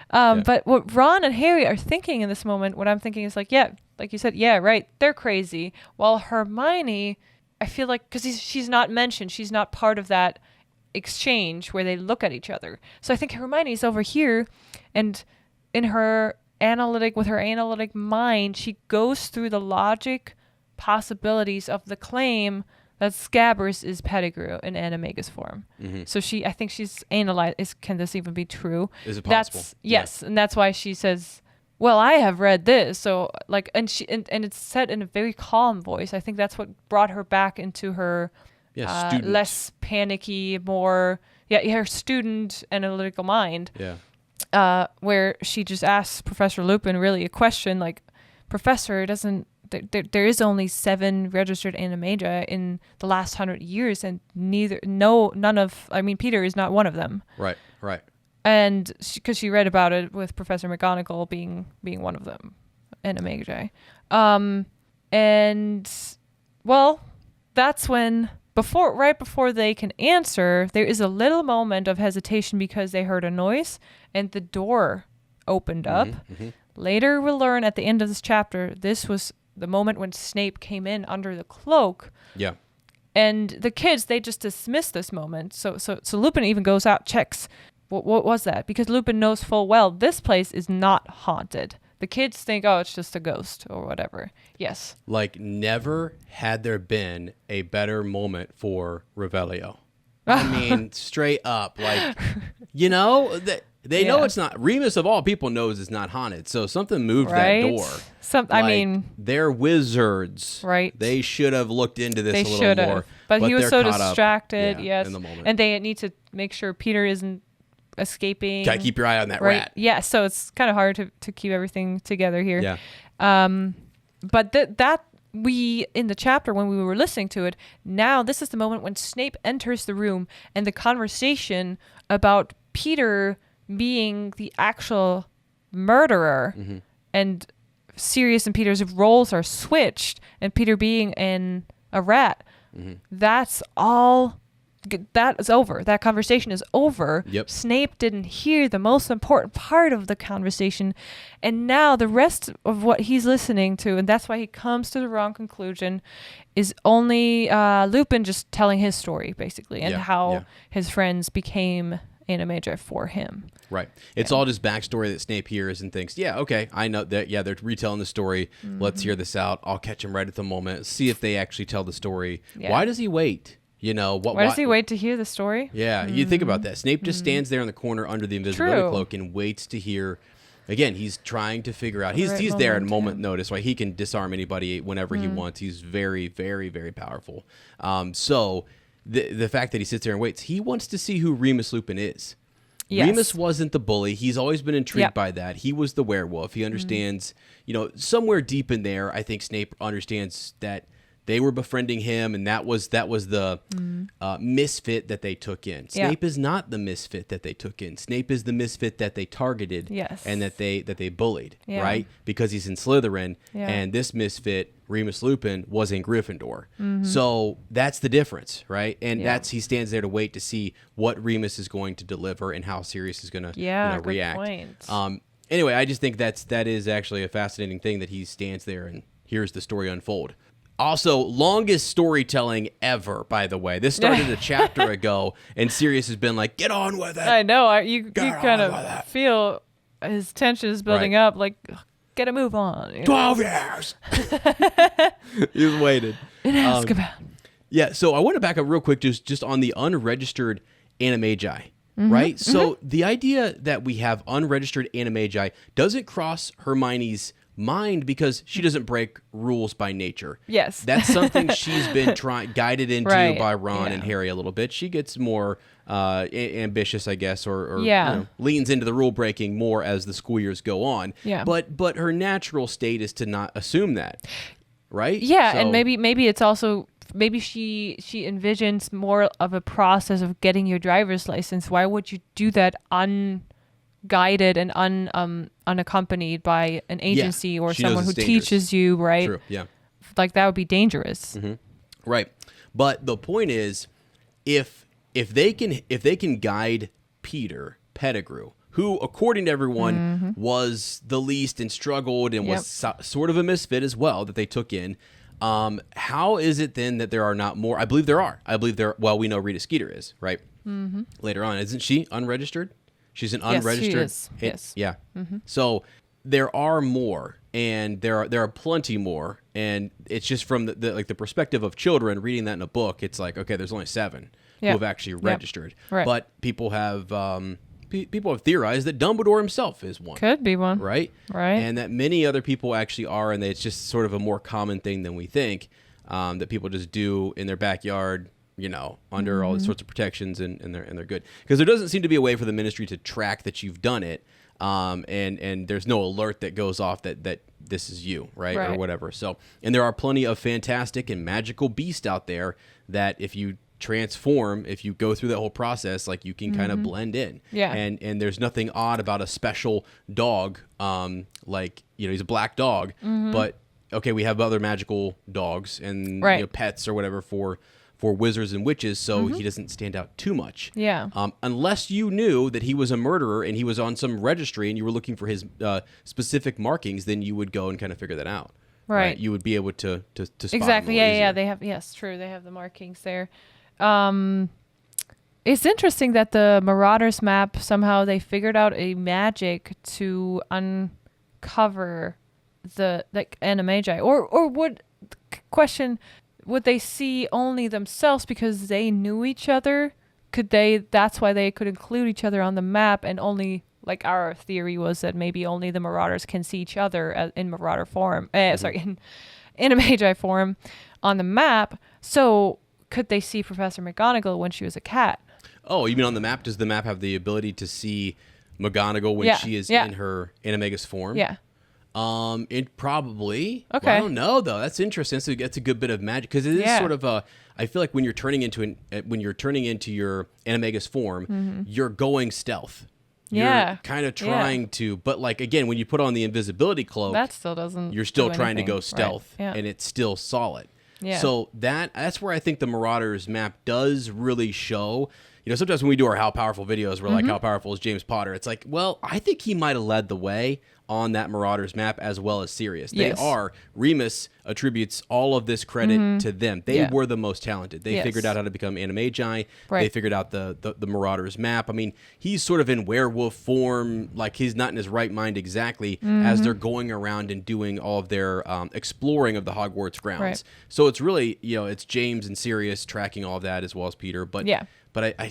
But what Ron and Harry are thinking in this moment, what I'm thinking is like, yeah, like you said, yeah, right. They're crazy. While Hermione, I feel like, because she's not mentioned, she's not part of that exchange where they look at each other. So I think Hermione's over here, and in her analytic mind, she goes through the logic possibilities of the claim that Scabbers is Pettigrew in Animagus form. Mm-hmm. So I think she's analyzed, can this even be true? Is it possible? Yes, and that's why she says, well, I have read this. So like, and it's said in a very calm voice. I think that's what brought her back into her less panicky, more, her student analytical mind. Yeah. Where she just asks Professor Lupin really a question like, Professor, there is only 7 registered Animagia in the last 100 years, and Peter is not one of them. Right. And because she read about it with Professor McGonagall being one of them, Animagia. And well, that's when right before they can answer, there is a little moment of hesitation because they heard a noise and the door opened up. Mm-hmm. Later, we'll learn at the end of this chapter, this was the moment when Snape came in under the cloak. Yeah. And the kids, they just dismiss this moment. So Lupin even goes out, checks what was that? Because Lupin knows full well this place is not haunted. The kids think, oh, it's just a ghost or whatever. Yes. Like, never had there been a better moment for Revelio. I mean, straight up. Like, you know, they know it's not. Remus, of all people, knows it's not haunted. So something moved that door. They're wizards. Right. They should have looked into this a little more. But he was so distracted. Yes. In the moment. And they need to make sure Peter isn't escaping. Gotta keep your eye on that rat. Yeah, so it's kind of hard to keep everything together here. Yeah. But that we, in the chapter when we were listening to it, now this is the moment when Snape enters the room and the conversation about Peter being the actual murderer, mm-hmm. and Sirius and Peter's roles are switched, and Peter being a rat. Mm-hmm. That's all. That is over. That conversation is over. Yep. Snape didn't hear the most important part of the conversation. And now the rest of what he's listening to, and that's why he comes to the wrong conclusion, is only Lupin just telling his story, basically, and how his friends became Animagia for him. Right. It's all just backstory that Snape hears and thinks, yeah, okay, I know that, they're retelling the story. Mm-hmm. Let's hear this out. I'll catch him right at the moment. See if they actually tell the story. Yeah. Why does he wait? You know, why does he wait to hear the story? Yeah, you think about that. Snape just stands there in the corner under the invisibility cloak and waits to hear. Again, he's trying to figure out. He's there at a moment notice. Right, he can disarm anybody whenever he wants. He's very, very, very powerful. So the fact that he sits there and waits, he wants to see who Remus Lupin is. Yes. Remus wasn't the bully. He's always been intrigued by that. He was the werewolf. He understands, somewhere deep in there, I think Snape understands that they were befriending him, and that was the misfit that they took in. Snape is not the misfit that they took in. Snape is the misfit that they targeted and that they bullied, right? Because he's in Slytherin, and this misfit, Remus Lupin, was in Gryffindor. So that's the difference, right? And he stands there to wait to see what Remus is going to deliver and how Sirius is going to react. Point. Anyway, I just think that is actually a fascinating thing that he stands there and hears the story unfold. Also, longest storytelling ever, by the way. This started a chapter ago, and Sirius has been like, get on with it. I know. You kind of feel his tension is building up, like, get a move on. 12 years. He's waited. In Azkaban. Yeah, so I want to back up real quick just on the unregistered animagi, right? So the idea that we have unregistered animagi doesn't cross Hermione's mind because she doesn't break rules by nature. Yes. That's something she's been guided into by Ron and Harry a little bit. She gets more ambitious, I guess, or leans into the rule breaking more as the school years go on. Yeah. But her natural state is to not assume that, right? Yeah, so, and maybe it's also she envisions more of a process of getting your driver's license. Why would you do that unguided and unaccompanied by an agency or someone who teaches you, right? True. Yeah. Like that would be dangerous. Right. But the point is, if they can guide Peter Pettigrew, who according to everyone was the least and struggled and was sort of a misfit as well that they took in, how is it then that there are not more? I believe there are. Well, we know Rita Skeeter is, right? Later on, isn't she unregistered? She's an unregistered. Yes, she is. Yes. Yeah. So there are more, and there are plenty more, and it's just from the perspective of children reading that in a book. It's like, okay, there's only 7 who have actually registered, right. But people have theorized that Dumbledore himself is one. Could be one, right? And that many other people actually are, and it's just sort of a more common thing than we think that people just do in their backyard. Under all these sorts of protections, and they're good. Because there doesn't seem to be a way for the ministry to track that you've done it, and there's no alert that goes off that this is you, right? Or whatever. So, and there are plenty of fantastic and magical beasts out there that if you transform, if you go through that whole process, like you can kind of blend in. Yeah. And there's nothing odd about a special dog, like he's a black dog, but okay, we have other magical dogs and pets or whatever for wizards and witches, so he doesn't stand out too much. Yeah. Unless you knew that he was a murderer and he was on some registry and you were looking for his specific markings, then you would go and kind of figure that out. Right. You would be able to spot exactly. Him yeah. They have. Yes, true. They have the markings there. It's interesting that the Marauders map somehow they figured out a magic to uncover the animagi, or would would they see only themselves because they knew each other? That's why they could include each other on the map, and only, like our theory was that maybe only the Marauders can see each other in Marauder form, in animagi form on the map. So could they see Professor McGonagall when she was a cat? Oh, you mean on the map? Does the map have the ability to see McGonagall when she is in her animagus form? Yeah. It probably. Okay. Well, I don't know though. That's interesting. So that's a good bit of magic because it is sort of a. I feel like when you're turning into your animagus form, you're going stealth. You're kind of trying to, but like again, when you put on the invisibility cloak, that still doesn't. You're still trying to go stealth, and it's still solid. Yeah. So that's where I think the Marauders map does really show. Sometimes when we do our How Powerful videos, we're like, how powerful is James Potter? It's like, well, I think he might have led the way on that Marauders map as well as Sirius. Yes. Remus attributes all of this credit to them. They were the most talented. They figured out how to become animagi. Right. They figured out the Marauders map. I mean, he's sort of in werewolf form, like he's not in his right mind exactly as they're going around and doing all of their exploring of the Hogwarts grounds. Right. So it's really, it's James and Sirius tracking all of that as well as Peter. But But I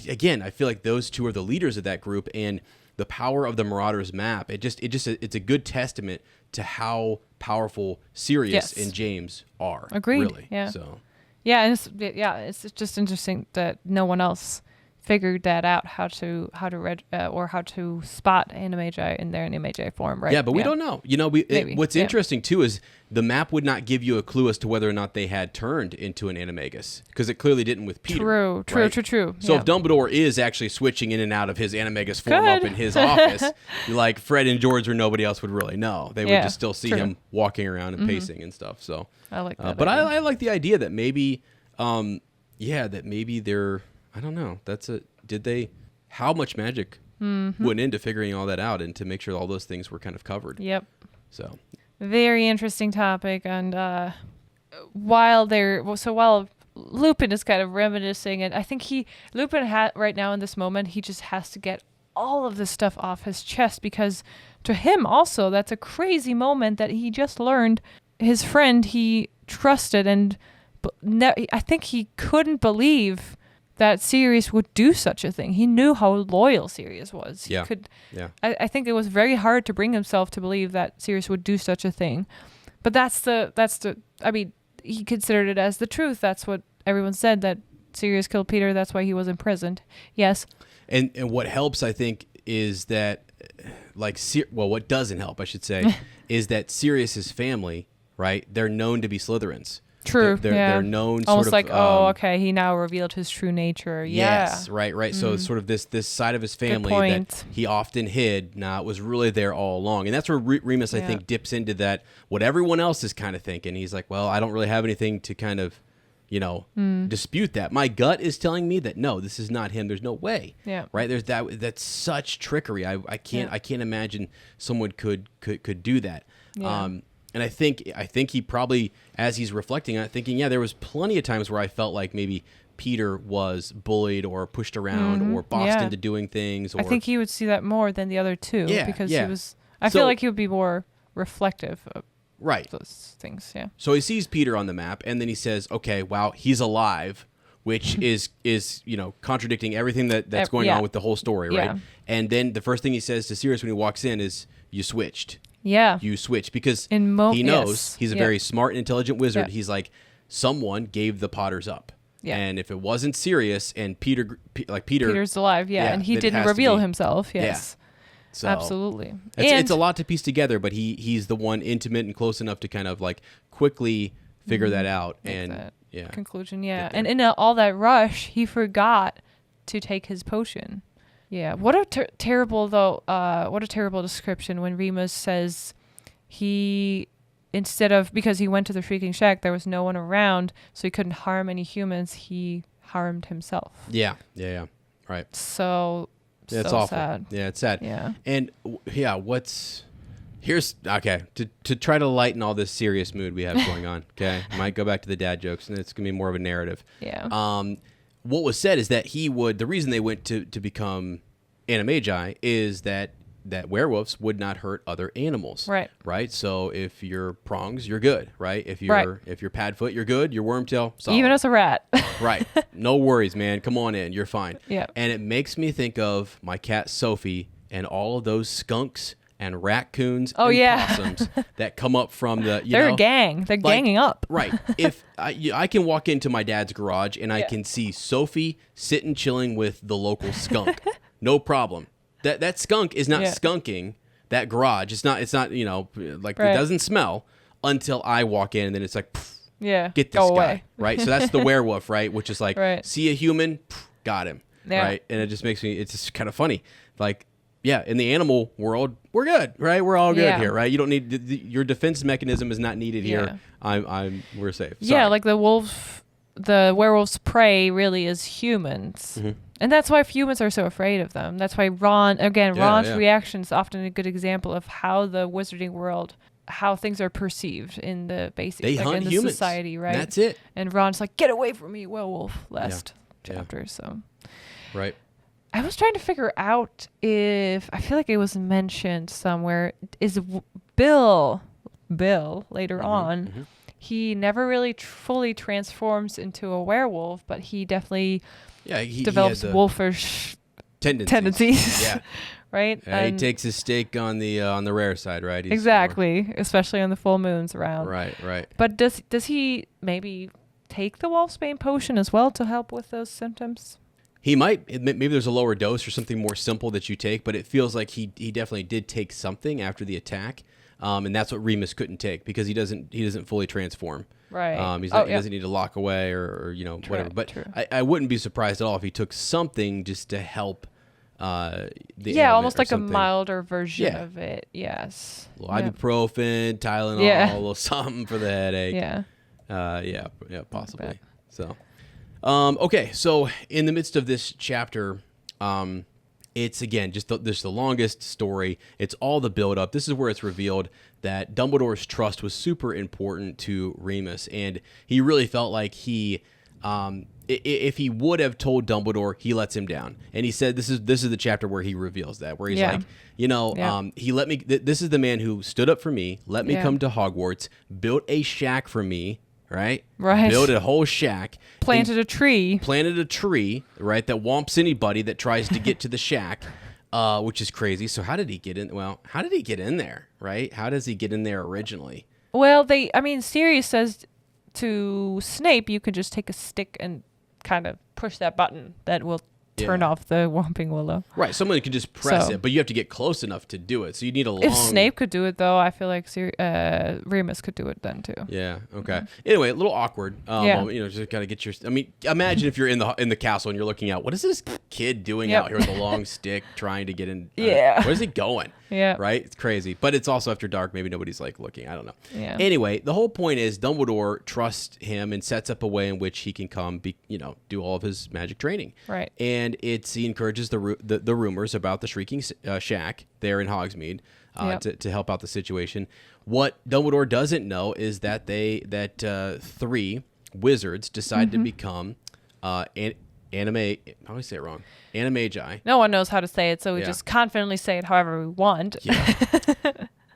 feel like those two are the leaders of that group, and the power of the Marauders map, it's a good testament to how powerful Sirius and James are. Agreed. Really. Yeah. So Yeah, and it's just interesting that no one else figured that out, how to spot animagi in their animagi form, right? Yeah, but we don't know. What's interesting too is the map would not give you a clue as to whether or not they had turned into an animagus, because it clearly didn't with Peter. True. So if Dumbledore is actually switching in and out of his animagus form up in his office, like Fred and George or nobody else would really know. They would just still see him walking around and pacing and stuff. So I like that. But I like the idea that maybe, they're, I don't know. How much magic went into figuring all that out and to make sure all those things were kind of covered? Yep. So very interesting topic. And while Lupin is kind of reminiscing, and I think Lupin right now in this moment, he just has to get all of this stuff off his chest, because to him also, that's a crazy moment that he just learned his friend he trusted, and I think he couldn't believe that Sirius would do such a thing. He knew how loyal Sirius was. I think it was very hard to bring himself to believe that Sirius would do such a thing. But he considered it as the truth. That's what everyone said, that Sirius killed Peter. That's why he was imprisoned. Yes. And what helps, I think, is that, what doesn't help, I should say, is that Sirius's family, right? They're known to be Slytherins. True. They're known almost sort of, he now revealed his true nature. Yes, right. So it's sort of this side of his family that he often hid. Now it was really there all along, and that's where Remus, I think, dips into that what everyone else is kind of thinking. He's like, well, I don't really have anything to kind of, dispute that. My gut is telling me that no, this is not him. There's no way. Yeah. Right. There's that's such trickery. I can't imagine someone could do that. Yeah. And I think he probably, as he's reflecting on it, thinking, there was plenty of times where I felt like maybe Peter was bullied or pushed around or bossed into doing things. Or, I think he would see that more than the other two. Because he was. I feel like he would be more reflective of those things. Yeah. So he sees Peter on the map, and then he says, "Okay, wow, he's alive," which is contradicting everything that's going on with the whole story, right? Yeah. And then the first thing he says to Sirius when he walks in is, "You switched." Yeah. You switch, because he knows he's a very smart and intelligent wizard. He's like, someone gave the Potters up. Yeah. And if it wasn't Sirius and Peter's alive, and he didn't reveal himself. Yes. Yeah. So absolutely. It's a lot to piece together, but he's the one intimate and close enough to kind of like quickly figure that out and conclusion. Yeah. And in all that rush, he forgot to take his potion. Yeah, what a terrible description when Remus says because he went to the Shrieking Shack, there was no one around, so he couldn't harm any humans, he harmed himself. Yeah, right. So it's awful. Sad. Yeah, it's sad. Yeah. And to try to lighten all this serious mood we have going on, okay? Might go back to the dad jokes, and it's going to be more of a narrative. Yeah. What was said is that the reason they went to become animagi is that werewolves would not hurt other animals. Right. So if you're Prongs, you're good. Right. If you're Padfoot, you're good. You're Wormtail, solid. Even as a rat. Right. No worries, man. Come on in. You're fine. Yeah. And it makes me think of my cat Sophie and all of those skunks and raccoons and possums that come up from the, they're a gang. They're ganging up. Right. If I can walk into my dad's garage and I can see Sophie sitting chilling with the local skunk. No problem. That skunk is not skunking that garage. It's not it doesn't smell until I walk in, and then it's like, get this go guy. Away. Right? So that's the werewolf, right? Which is like, see a human, got him. Yeah. Right? And it just makes me, it's just kind of funny. Like, in the animal world, we're good, right? We're all good here, right? You don't need your defense mechanism is not needed here. We're safe. Sorry. Yeah, like the werewolf's prey really is humans. Mm-hmm. And that's why humans are so afraid of them. That's why Ron's reaction is often a good example of how the wizarding world, how things are perceived in the basic, they hunt in the humans. society, right? That's it. And Ron's like, get away from me, werewolf, last chapter. So, right. I was trying to figure out if, I feel like it was mentioned somewhere, is Bill later on, he never really fully transforms into a werewolf, but he definitely develops wolfish tendencies. Yeah. Right? Yeah, he takes his stake on the rare side, right? Exactly, especially on the full moons around. Right. But does he maybe take the Wolfsbane potion as well to help with those symptoms? He might. Maybe there's a lower dose or something more simple that you take, but it feels like he definitely did take something after the attack, and that's what Remus couldn't take because he doesn't fully transform. Right. He doesn't need to lock away or whatever. But I wouldn't be surprised at all if he took something just to help. Almost like something. A milder version of it. Yes. A little ibuprofen, Tylenol, a little something for the headache. Yeah. Possibly. So. Okay, so in the midst of this chapter, it's again just the longest story. It's all the build up. This is where it's revealed that Dumbledore's trust was super important to Remus, and he really felt like if he would have told Dumbledore, he lets him down. And he said this is the chapter where he reveals that, where he's like, he let me. This is the man who stood up for me, let me come to Hogwarts, built a shack for me. Right. Built a whole shack. Planted a tree. Right, that whomps anybody that tries to get to the shack, which is crazy. So how did he get in? Well, how did he get in there? Right? How does he get in there originally? Well, Sirius says to Snape, you could just take a stick and kind of push that button that will turn off the Whomping Willow. Right, someone can just press it, but you have to get close enough to do it. So you need a long... If Snape could do it, though, I feel like Remus could do it then, too. Yeah, okay. Anyway, a little awkward. Just got to get your... imagine if you're in the castle and you're looking out. What is this kid doing out here with a long stick trying to get in? Where's he going? Yeah. Right? It's crazy. But it's also after dark. Maybe nobody's looking. I don't know. Yeah. Anyway, the whole point is Dumbledore trusts him and sets up a way in which he can come, do all of his magic training. Right. And he encourages the rumors about the Shrieking Shack there in Hogsmeade to help out the situation. What Dumbledore doesn't know is that three wizards decide to become I always say it wrong. Animagi. No one knows how to say it, so we just confidently say it however we want. Yeah.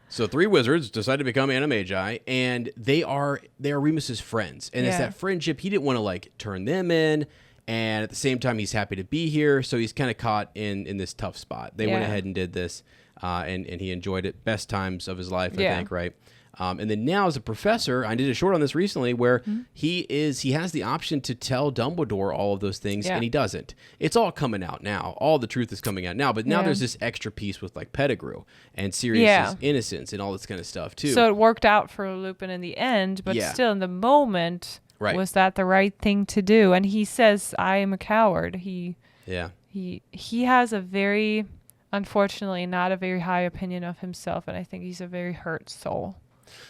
So three wizards decide to become Animagi, and they are Remus's friends. And it's that friendship. He didn't want to turn them in, and at the same time, he's happy to be here. So he's kind of caught in this tough spot. They went ahead and did this, and he enjoyed it. Best times of his life, I think, right? And then now as a professor, I did a short on this recently where he has the option to tell Dumbledore all of those things, and he doesn't. It's all coming out now. All the truth is coming out now. But now there's this extra piece with Pettigrew and Sirius's innocence and all this kind of stuff too. So it worked out for Lupin in the end, but still in the moment, was that the right thing to do? And he says, "I am a coward." He has a very, unfortunately, not a very high opinion of himself, and I think he's a very hurt soul.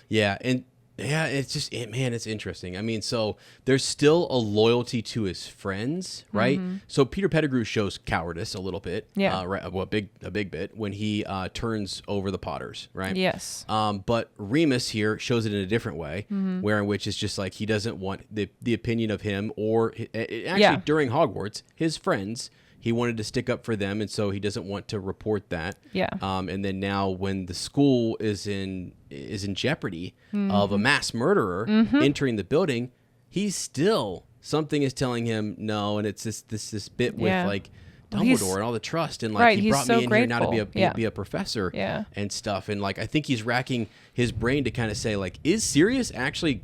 Yeah, and it's just it's interesting. So there's still a loyalty to his friends, right? So Peter Pettigrew shows cowardice a little bit, right? Well, a big bit when he turns over the Potters, right? Yes. But Remus here shows it in a different way, where in which it's just he doesn't want the opinion of him or actually during Hogwarts, his friends. He wanted to stick up for them, and so he doesn't want to report that. Yeah. And then now, when the school is in jeopardy of a mass murderer entering the building, something is telling him no, and it's this bit with Dumbledore and all the trust, and he brought me in here now to be a professor and stuff, and I think he's racking his brain to kind of say is Sirius actually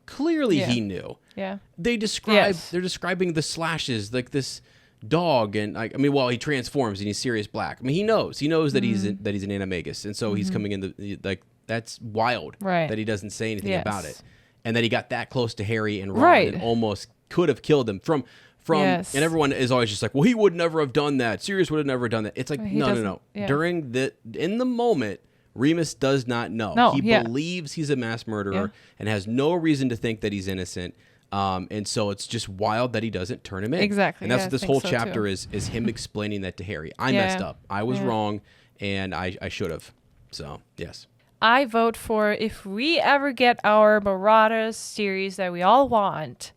clearly he knew. Yeah. They're describing the slashes this dog, and he transforms and he's Sirius Black. He knows that he's an animagus, and so he's coming in that's wild that he doesn't say anything about it, and that he got that close to Harry and Ron and almost could have killed them from and everyone is always just he would never have done that. Sirius would have never done that. It's no. In the moment, Remus does not know. He believes he's a mass murderer and has no reason to think that he's innocent. And so it's just wild that he doesn't turn him in. Exactly. And that's what this whole chapter is him explaining that to Harry. I messed up. I was wrong, and I should have. So, yes. I vote for, if we ever get our Marauders series that we all want,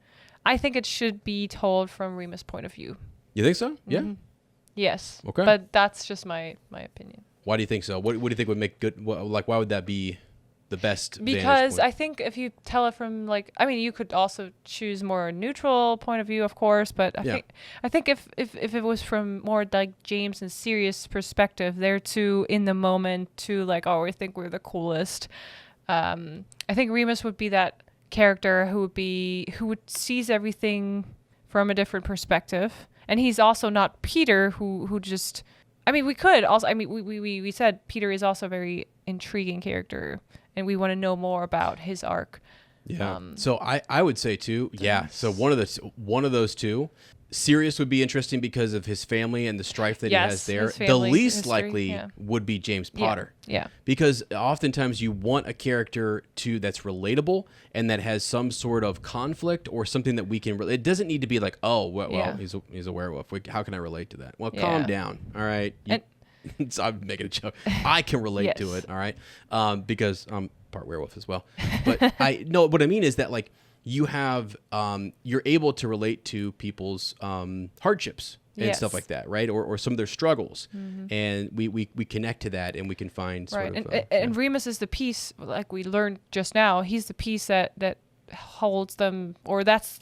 I think it should be told from Remus' point of view. You think so? Yeah. Yes. Okay. But that's just my opinion. Why do you think so? What do you think would make good? Why would that be the best? Because I think if you tell it from you could also choose more neutral point of view, of course, but I think if it was from more James and Sirius perspective, they're too in the moment, too we think we're the coolest. I think Remus would be that character who sees everything from a different perspective. And he's also not Peter who just, I mean, we could also, I mean, we said Peter is also a very intriguing character and we want to know more about his arc. Yeah. So I would say too, yeah. So one of those two, Sirius would be interesting because of his family and the strife that he has there. The least likely would be James Potter. Yeah. Because oftentimes you want a character that's relatable and that has some sort of conflict or something that we can. It doesn't need to be like, oh, well, he's a werewolf. How can I relate to that? Well, calm down. All right. So I'm making a joke. I can relate to it. All right. Because I'm part werewolf as well. But what I mean is that like, you have you're able to relate to people's hardships and stuff like that, right? Or some of their struggles, and we connect to that, and we can find sort of. And Remus is the piece, like we learned just now. He's the piece that holds them, or that's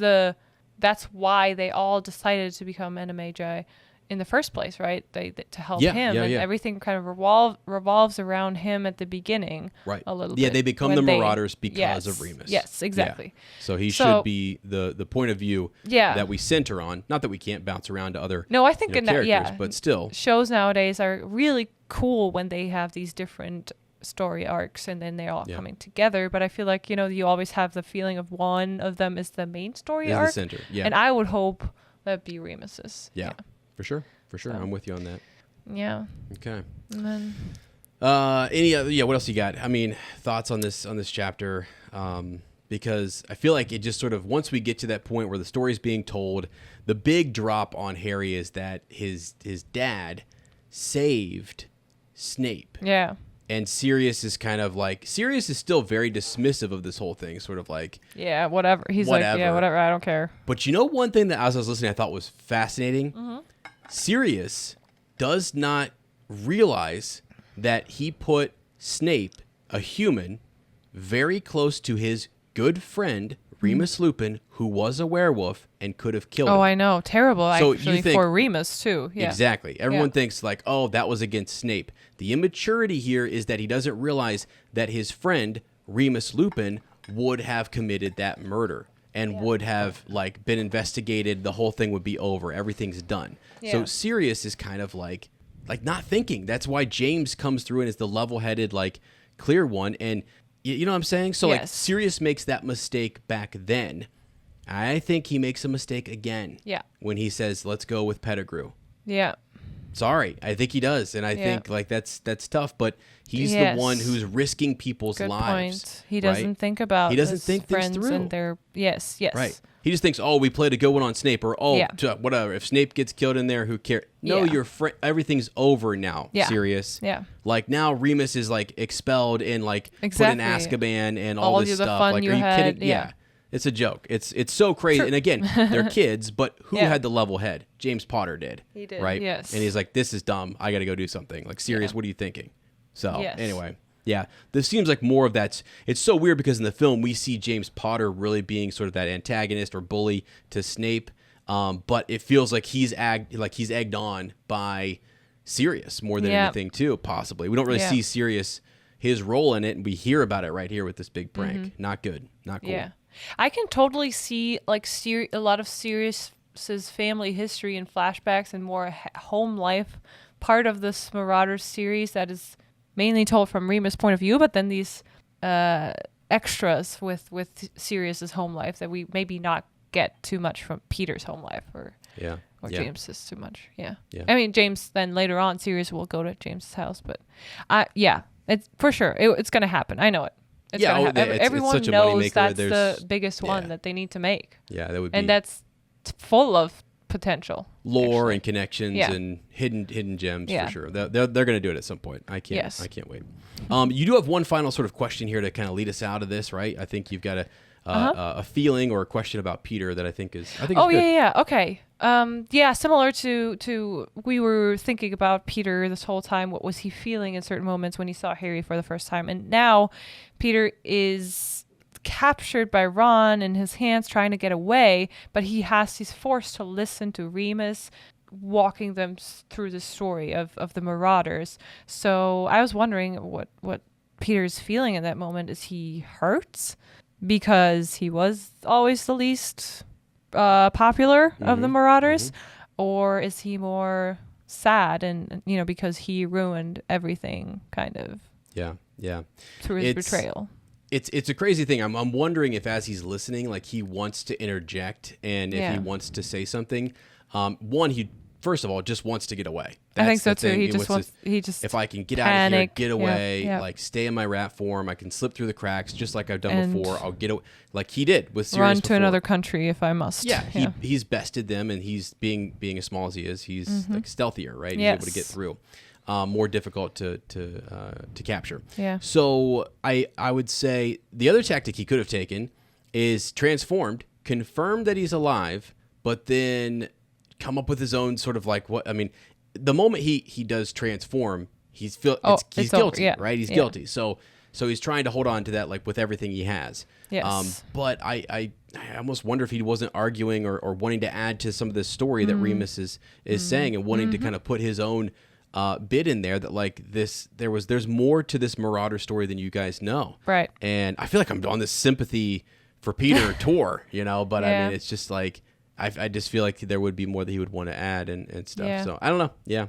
why they all decided to become Animagi in the first place, right? To help him, and everything kind of revolves around him at the beginning, right? A little bit. Yeah, they become the Marauders because of Remus. Yes, exactly. Yeah. So he should be the point of view that we center on. Not that we can't bounce around to other I think characters, but still, shows nowadays are really cool when they have these different story arcs and then they're all coming together. But I feel like you always have the feeling of one of them is the main story arc, the center. Yeah, and I would hope that'd be Remus's. Yeah. For sure. So. I'm with you on that. Yeah. Okay. And then any other? Yeah. What else you got? I mean, thoughts on this chapter? Because I feel like it just sort of once we get to that point where the story's being told, the big drop on Harry is that his dad saved Snape. Yeah. And Sirius is still very dismissive of this whole thing, sort of like, yeah, whatever. He's like, yeah, whatever. I don't care. But one thing that as I was listening, I thought was fascinating. Mm-hmm. Sirius does not realize that he put Snape, a human, very close to his good friend Remus Lupin, who was a werewolf and could have killed him. Oh, I know. Terrible, so actually, for Remus, too. Yeah. Exactly. Everyone thinks like, oh, that was against Snape. The immaturity here is that he doesn't realize that his friend, Remus Lupin, would have committed that murder and would have like been investigated. The whole thing would be over. Everything's done. Yeah. So Sirius is kind of like not thinking. That's why James comes through and is the level-headed, like clear one. And you know what I'm saying? So like Sirius makes that mistake back then. I think he makes a mistake again. Yeah. When he says, let's go with Pettigrew. Yeah. Sorry. I think he does. And I think like that's tough, but he's the one who's risking people's lives. Point. He doesn't think about He doesn't think friends things through. And their Right. He just thinks, oh, we played a good one on Snape, or whatever. If Snape gets killed in there, who cares? No, your everything's over now. Sirius. Yeah. Like now, Remus is like expelled and like put in Azkaban and all this stuff. Like, are you kidding? Yeah. It's a joke. It's so crazy. True. And again, they're kids, but who had the level head? James Potter did. He did. Right. Yes. And he's like, this is dumb. I got to go do something. Like, Sirius, what are you thinking? So anyway. Yeah, this seems like more of that. It's so weird because in the film we see James Potter really being sort of that antagonist or bully to Snape, but it feels like he's egged on by Sirius more than anything too. Possibly, we don't really see Sirius, his role in it, and we hear about it right here with this big prank. Mm-hmm. Not good, not cool. Yeah, I can totally see like a lot of Sirius's family history and flashbacks and more home life part of this Marauders series that is mainly told from Remus' point of view, but then these extras with Sirius's home life that we maybe not get too much from Peter's home life or James's too much. Yeah. I mean, James then later on, Sirius will go to James's house, but it's for sure. It's going to happen. I know it. It's gonna happen. Everyone knows that's the biggest one that they need to make. Yeah, that would be. And that's full of potential lore and connections and hidden gems for sure. They're going to do it at some point. I can't wait. You do have one final sort of question here to kind of lead us out of this, right? I think you've got a feeling or a question about Peter that I think is good. Okay. Similar to we were thinking about Peter this whole time. What was he feeling in certain moments when he saw Harry for the first time? And now Peter is captured by Ron in his hands trying to get away, but he's forced to listen to Remus walking them through the story of the Marauders. So I was wondering what Peter's feeling in that moment. Is he hurt? because he was always the least popular of the Marauders, or is he more sad and because he ruined everything kind of through his betrayal? It's a crazy thing. I'm wondering if as he's listening, like he wants to interject and if he wants to say something. One, he first of all just wants to get away. I think so too. He just if I can get out of here, get away, like stay in my rat form, I can slip through the cracks just like I've done before. I'll get away, like he did with Sirius run to another country if I must. Yeah, he's bested them, and he's being as small as he is. He's like stealthier, right? He's able to get through. More difficult to capture. Yeah. So I would say the other tactic he could have taken is transformed, confirmed that he's alive, but then come up with his own sort of like what I mean. The moment he does transform, he's guilty, right? He's guilty. So he's trying to hold on to that like with everything he has. Yes. But I almost wonder if he wasn't arguing or wanting to add to some of this story that Remus is saying and wanting to kind of put his own bit in there that like there's more to this Marauder story than you guys know. Right. And I feel like I'm on this sympathy for Peter tour, but I mean, it's just like, I just feel like there would be more that he would want to add and stuff. Yeah. So I don't know. Yeah.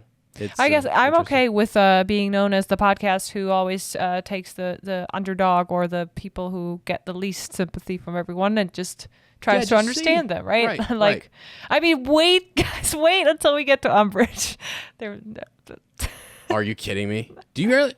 I guess I'm okay with being known as the podcast who always takes the underdog or the people who get the least sympathy from everyone and just tries to understand them, right? Right. I mean, wait until we get to Umbridge. Are you kidding me? Do you really?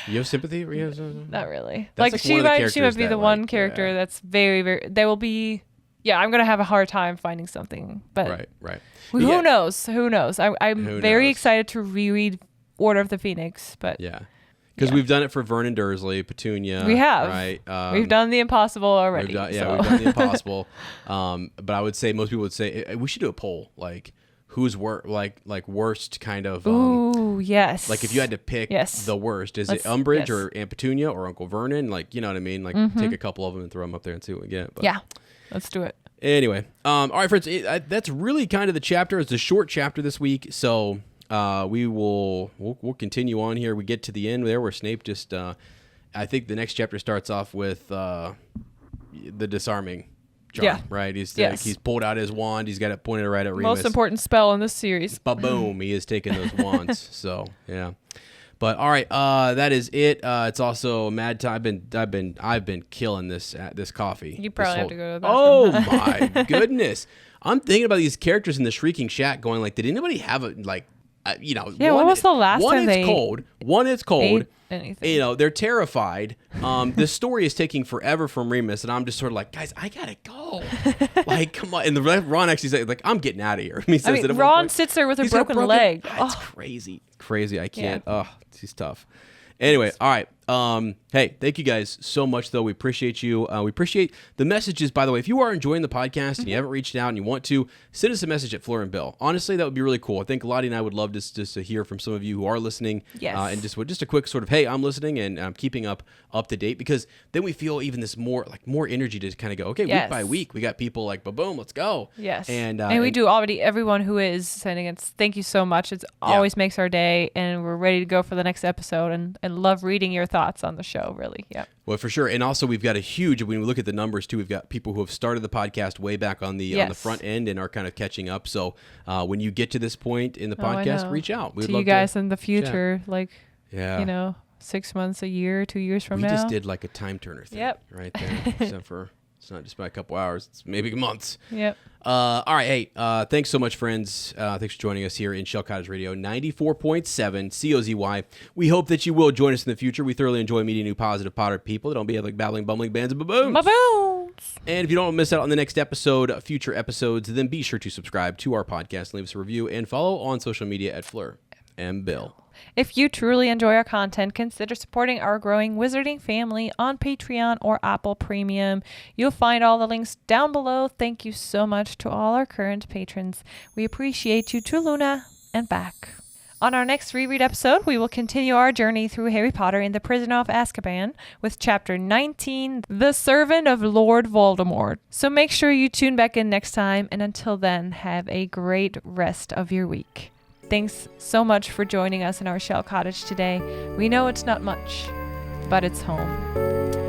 You have sympathy? Not really. That's like she might be the one character that's very, very. There will be. Yeah, I'm gonna have a hard time finding something, but right. Who knows? I'm very excited to reread Order of the Phoenix, but because we've done it for Vernon Dursley, Petunia. We have, right? We've done the impossible already. We've done the impossible. But I would say most people would say we should do a poll, like who's worst kind of. Ooh, yes. Like if you had to pick the worst, is it Umbridge or Aunt Petunia or Uncle Vernon? Like you know what I mean? Like take a couple of them and throw them up there and see what we get. But. Yeah. Let's do it. Anyway, all right, friends. That's really kind of the chapter. It's a short chapter this week, so we'll continue on here. We get to the end there where Snape just. I think the next chapter starts off with the disarming charm. Yeah. Right. He's pulled out his wand. He's got it pointed right at Remus. Most important spell in this series. Ba-boom! He has taken those wands. So yeah. But all right, that is it. It's also a mad time. I've been killing this coffee. You probably have to go to the bathroom. Oh my goodness! I'm thinking about these characters in the Shrieking Shack, going like, did anybody have a Yeah. When was the last time they? One, it's cold. Anything. They're terrified. This story is taking forever from Remus, and I'm just sort of like, guys, I gotta go. Like, come on. And Ron actually said, like, I'm getting out of here. Ron sits there with a broken leg. It's crazy. I can't. Yeah. Oh, he's tough. Anyway, all right. Hey, thank you guys so much, though. We appreciate you. We appreciate the messages, by the way. If you are enjoying the podcast and you haven't reached out and you want to, send us a message at Fleur and Bill. Honestly, that would be really cool. I think Lottie and I would love just to hear from some of you who are listening. Yes. And just a quick sort of, hey, I'm listening and I'm keeping up to date, because then we feel even this more energy to kind of go, okay, week by week, we got people like, boom, let's go. Yes. And we do already, everyone who is sending us, thank you so much. It always makes our day, and we're ready to go for the next episode and love reading your thoughts on the show. Really, yeah. Well, for sure. And also we've got a huge, when we look at the numbers too, we've got people who have started the podcast way back on the front end and are kind of catching up. So when you get to this point in the podcast, reach out. We'd love you guys in the future, chat. 6 months, a year, 2 years from now. We just did like a time turner thing right there. Except for it's not just by a couple hours, it's maybe months. Yep. All right. Hey, thanks so much, friends. Thanks for joining us here in Shell Cottage Radio 94.7 COZY. We hope that you will join us in the future. We thoroughly enjoy meeting new positive Potter people that don't behave like babbling, bumbling bands of baboons. And if you don't want to miss out on the next episode, future episodes, then be sure to subscribe to our podcast, leave us a review, and follow on social media at Fleur and Bill. If you truly enjoy our content, consider supporting our growing Wizarding family on Patreon or Apple Premium. You'll find all the links down below. Thank you so much to all our current patrons. We appreciate you to Luna and back. On our next reread episode, we will continue our journey through Harry Potter and the Prisoner of Azkaban with Chapter 19, The Servant of Lord Voldemort. So make sure you tune back in next time, and until then, have a great rest of your week. Thanks so much for joining us in our Shell Cottage today. We know it's not much, but it's home.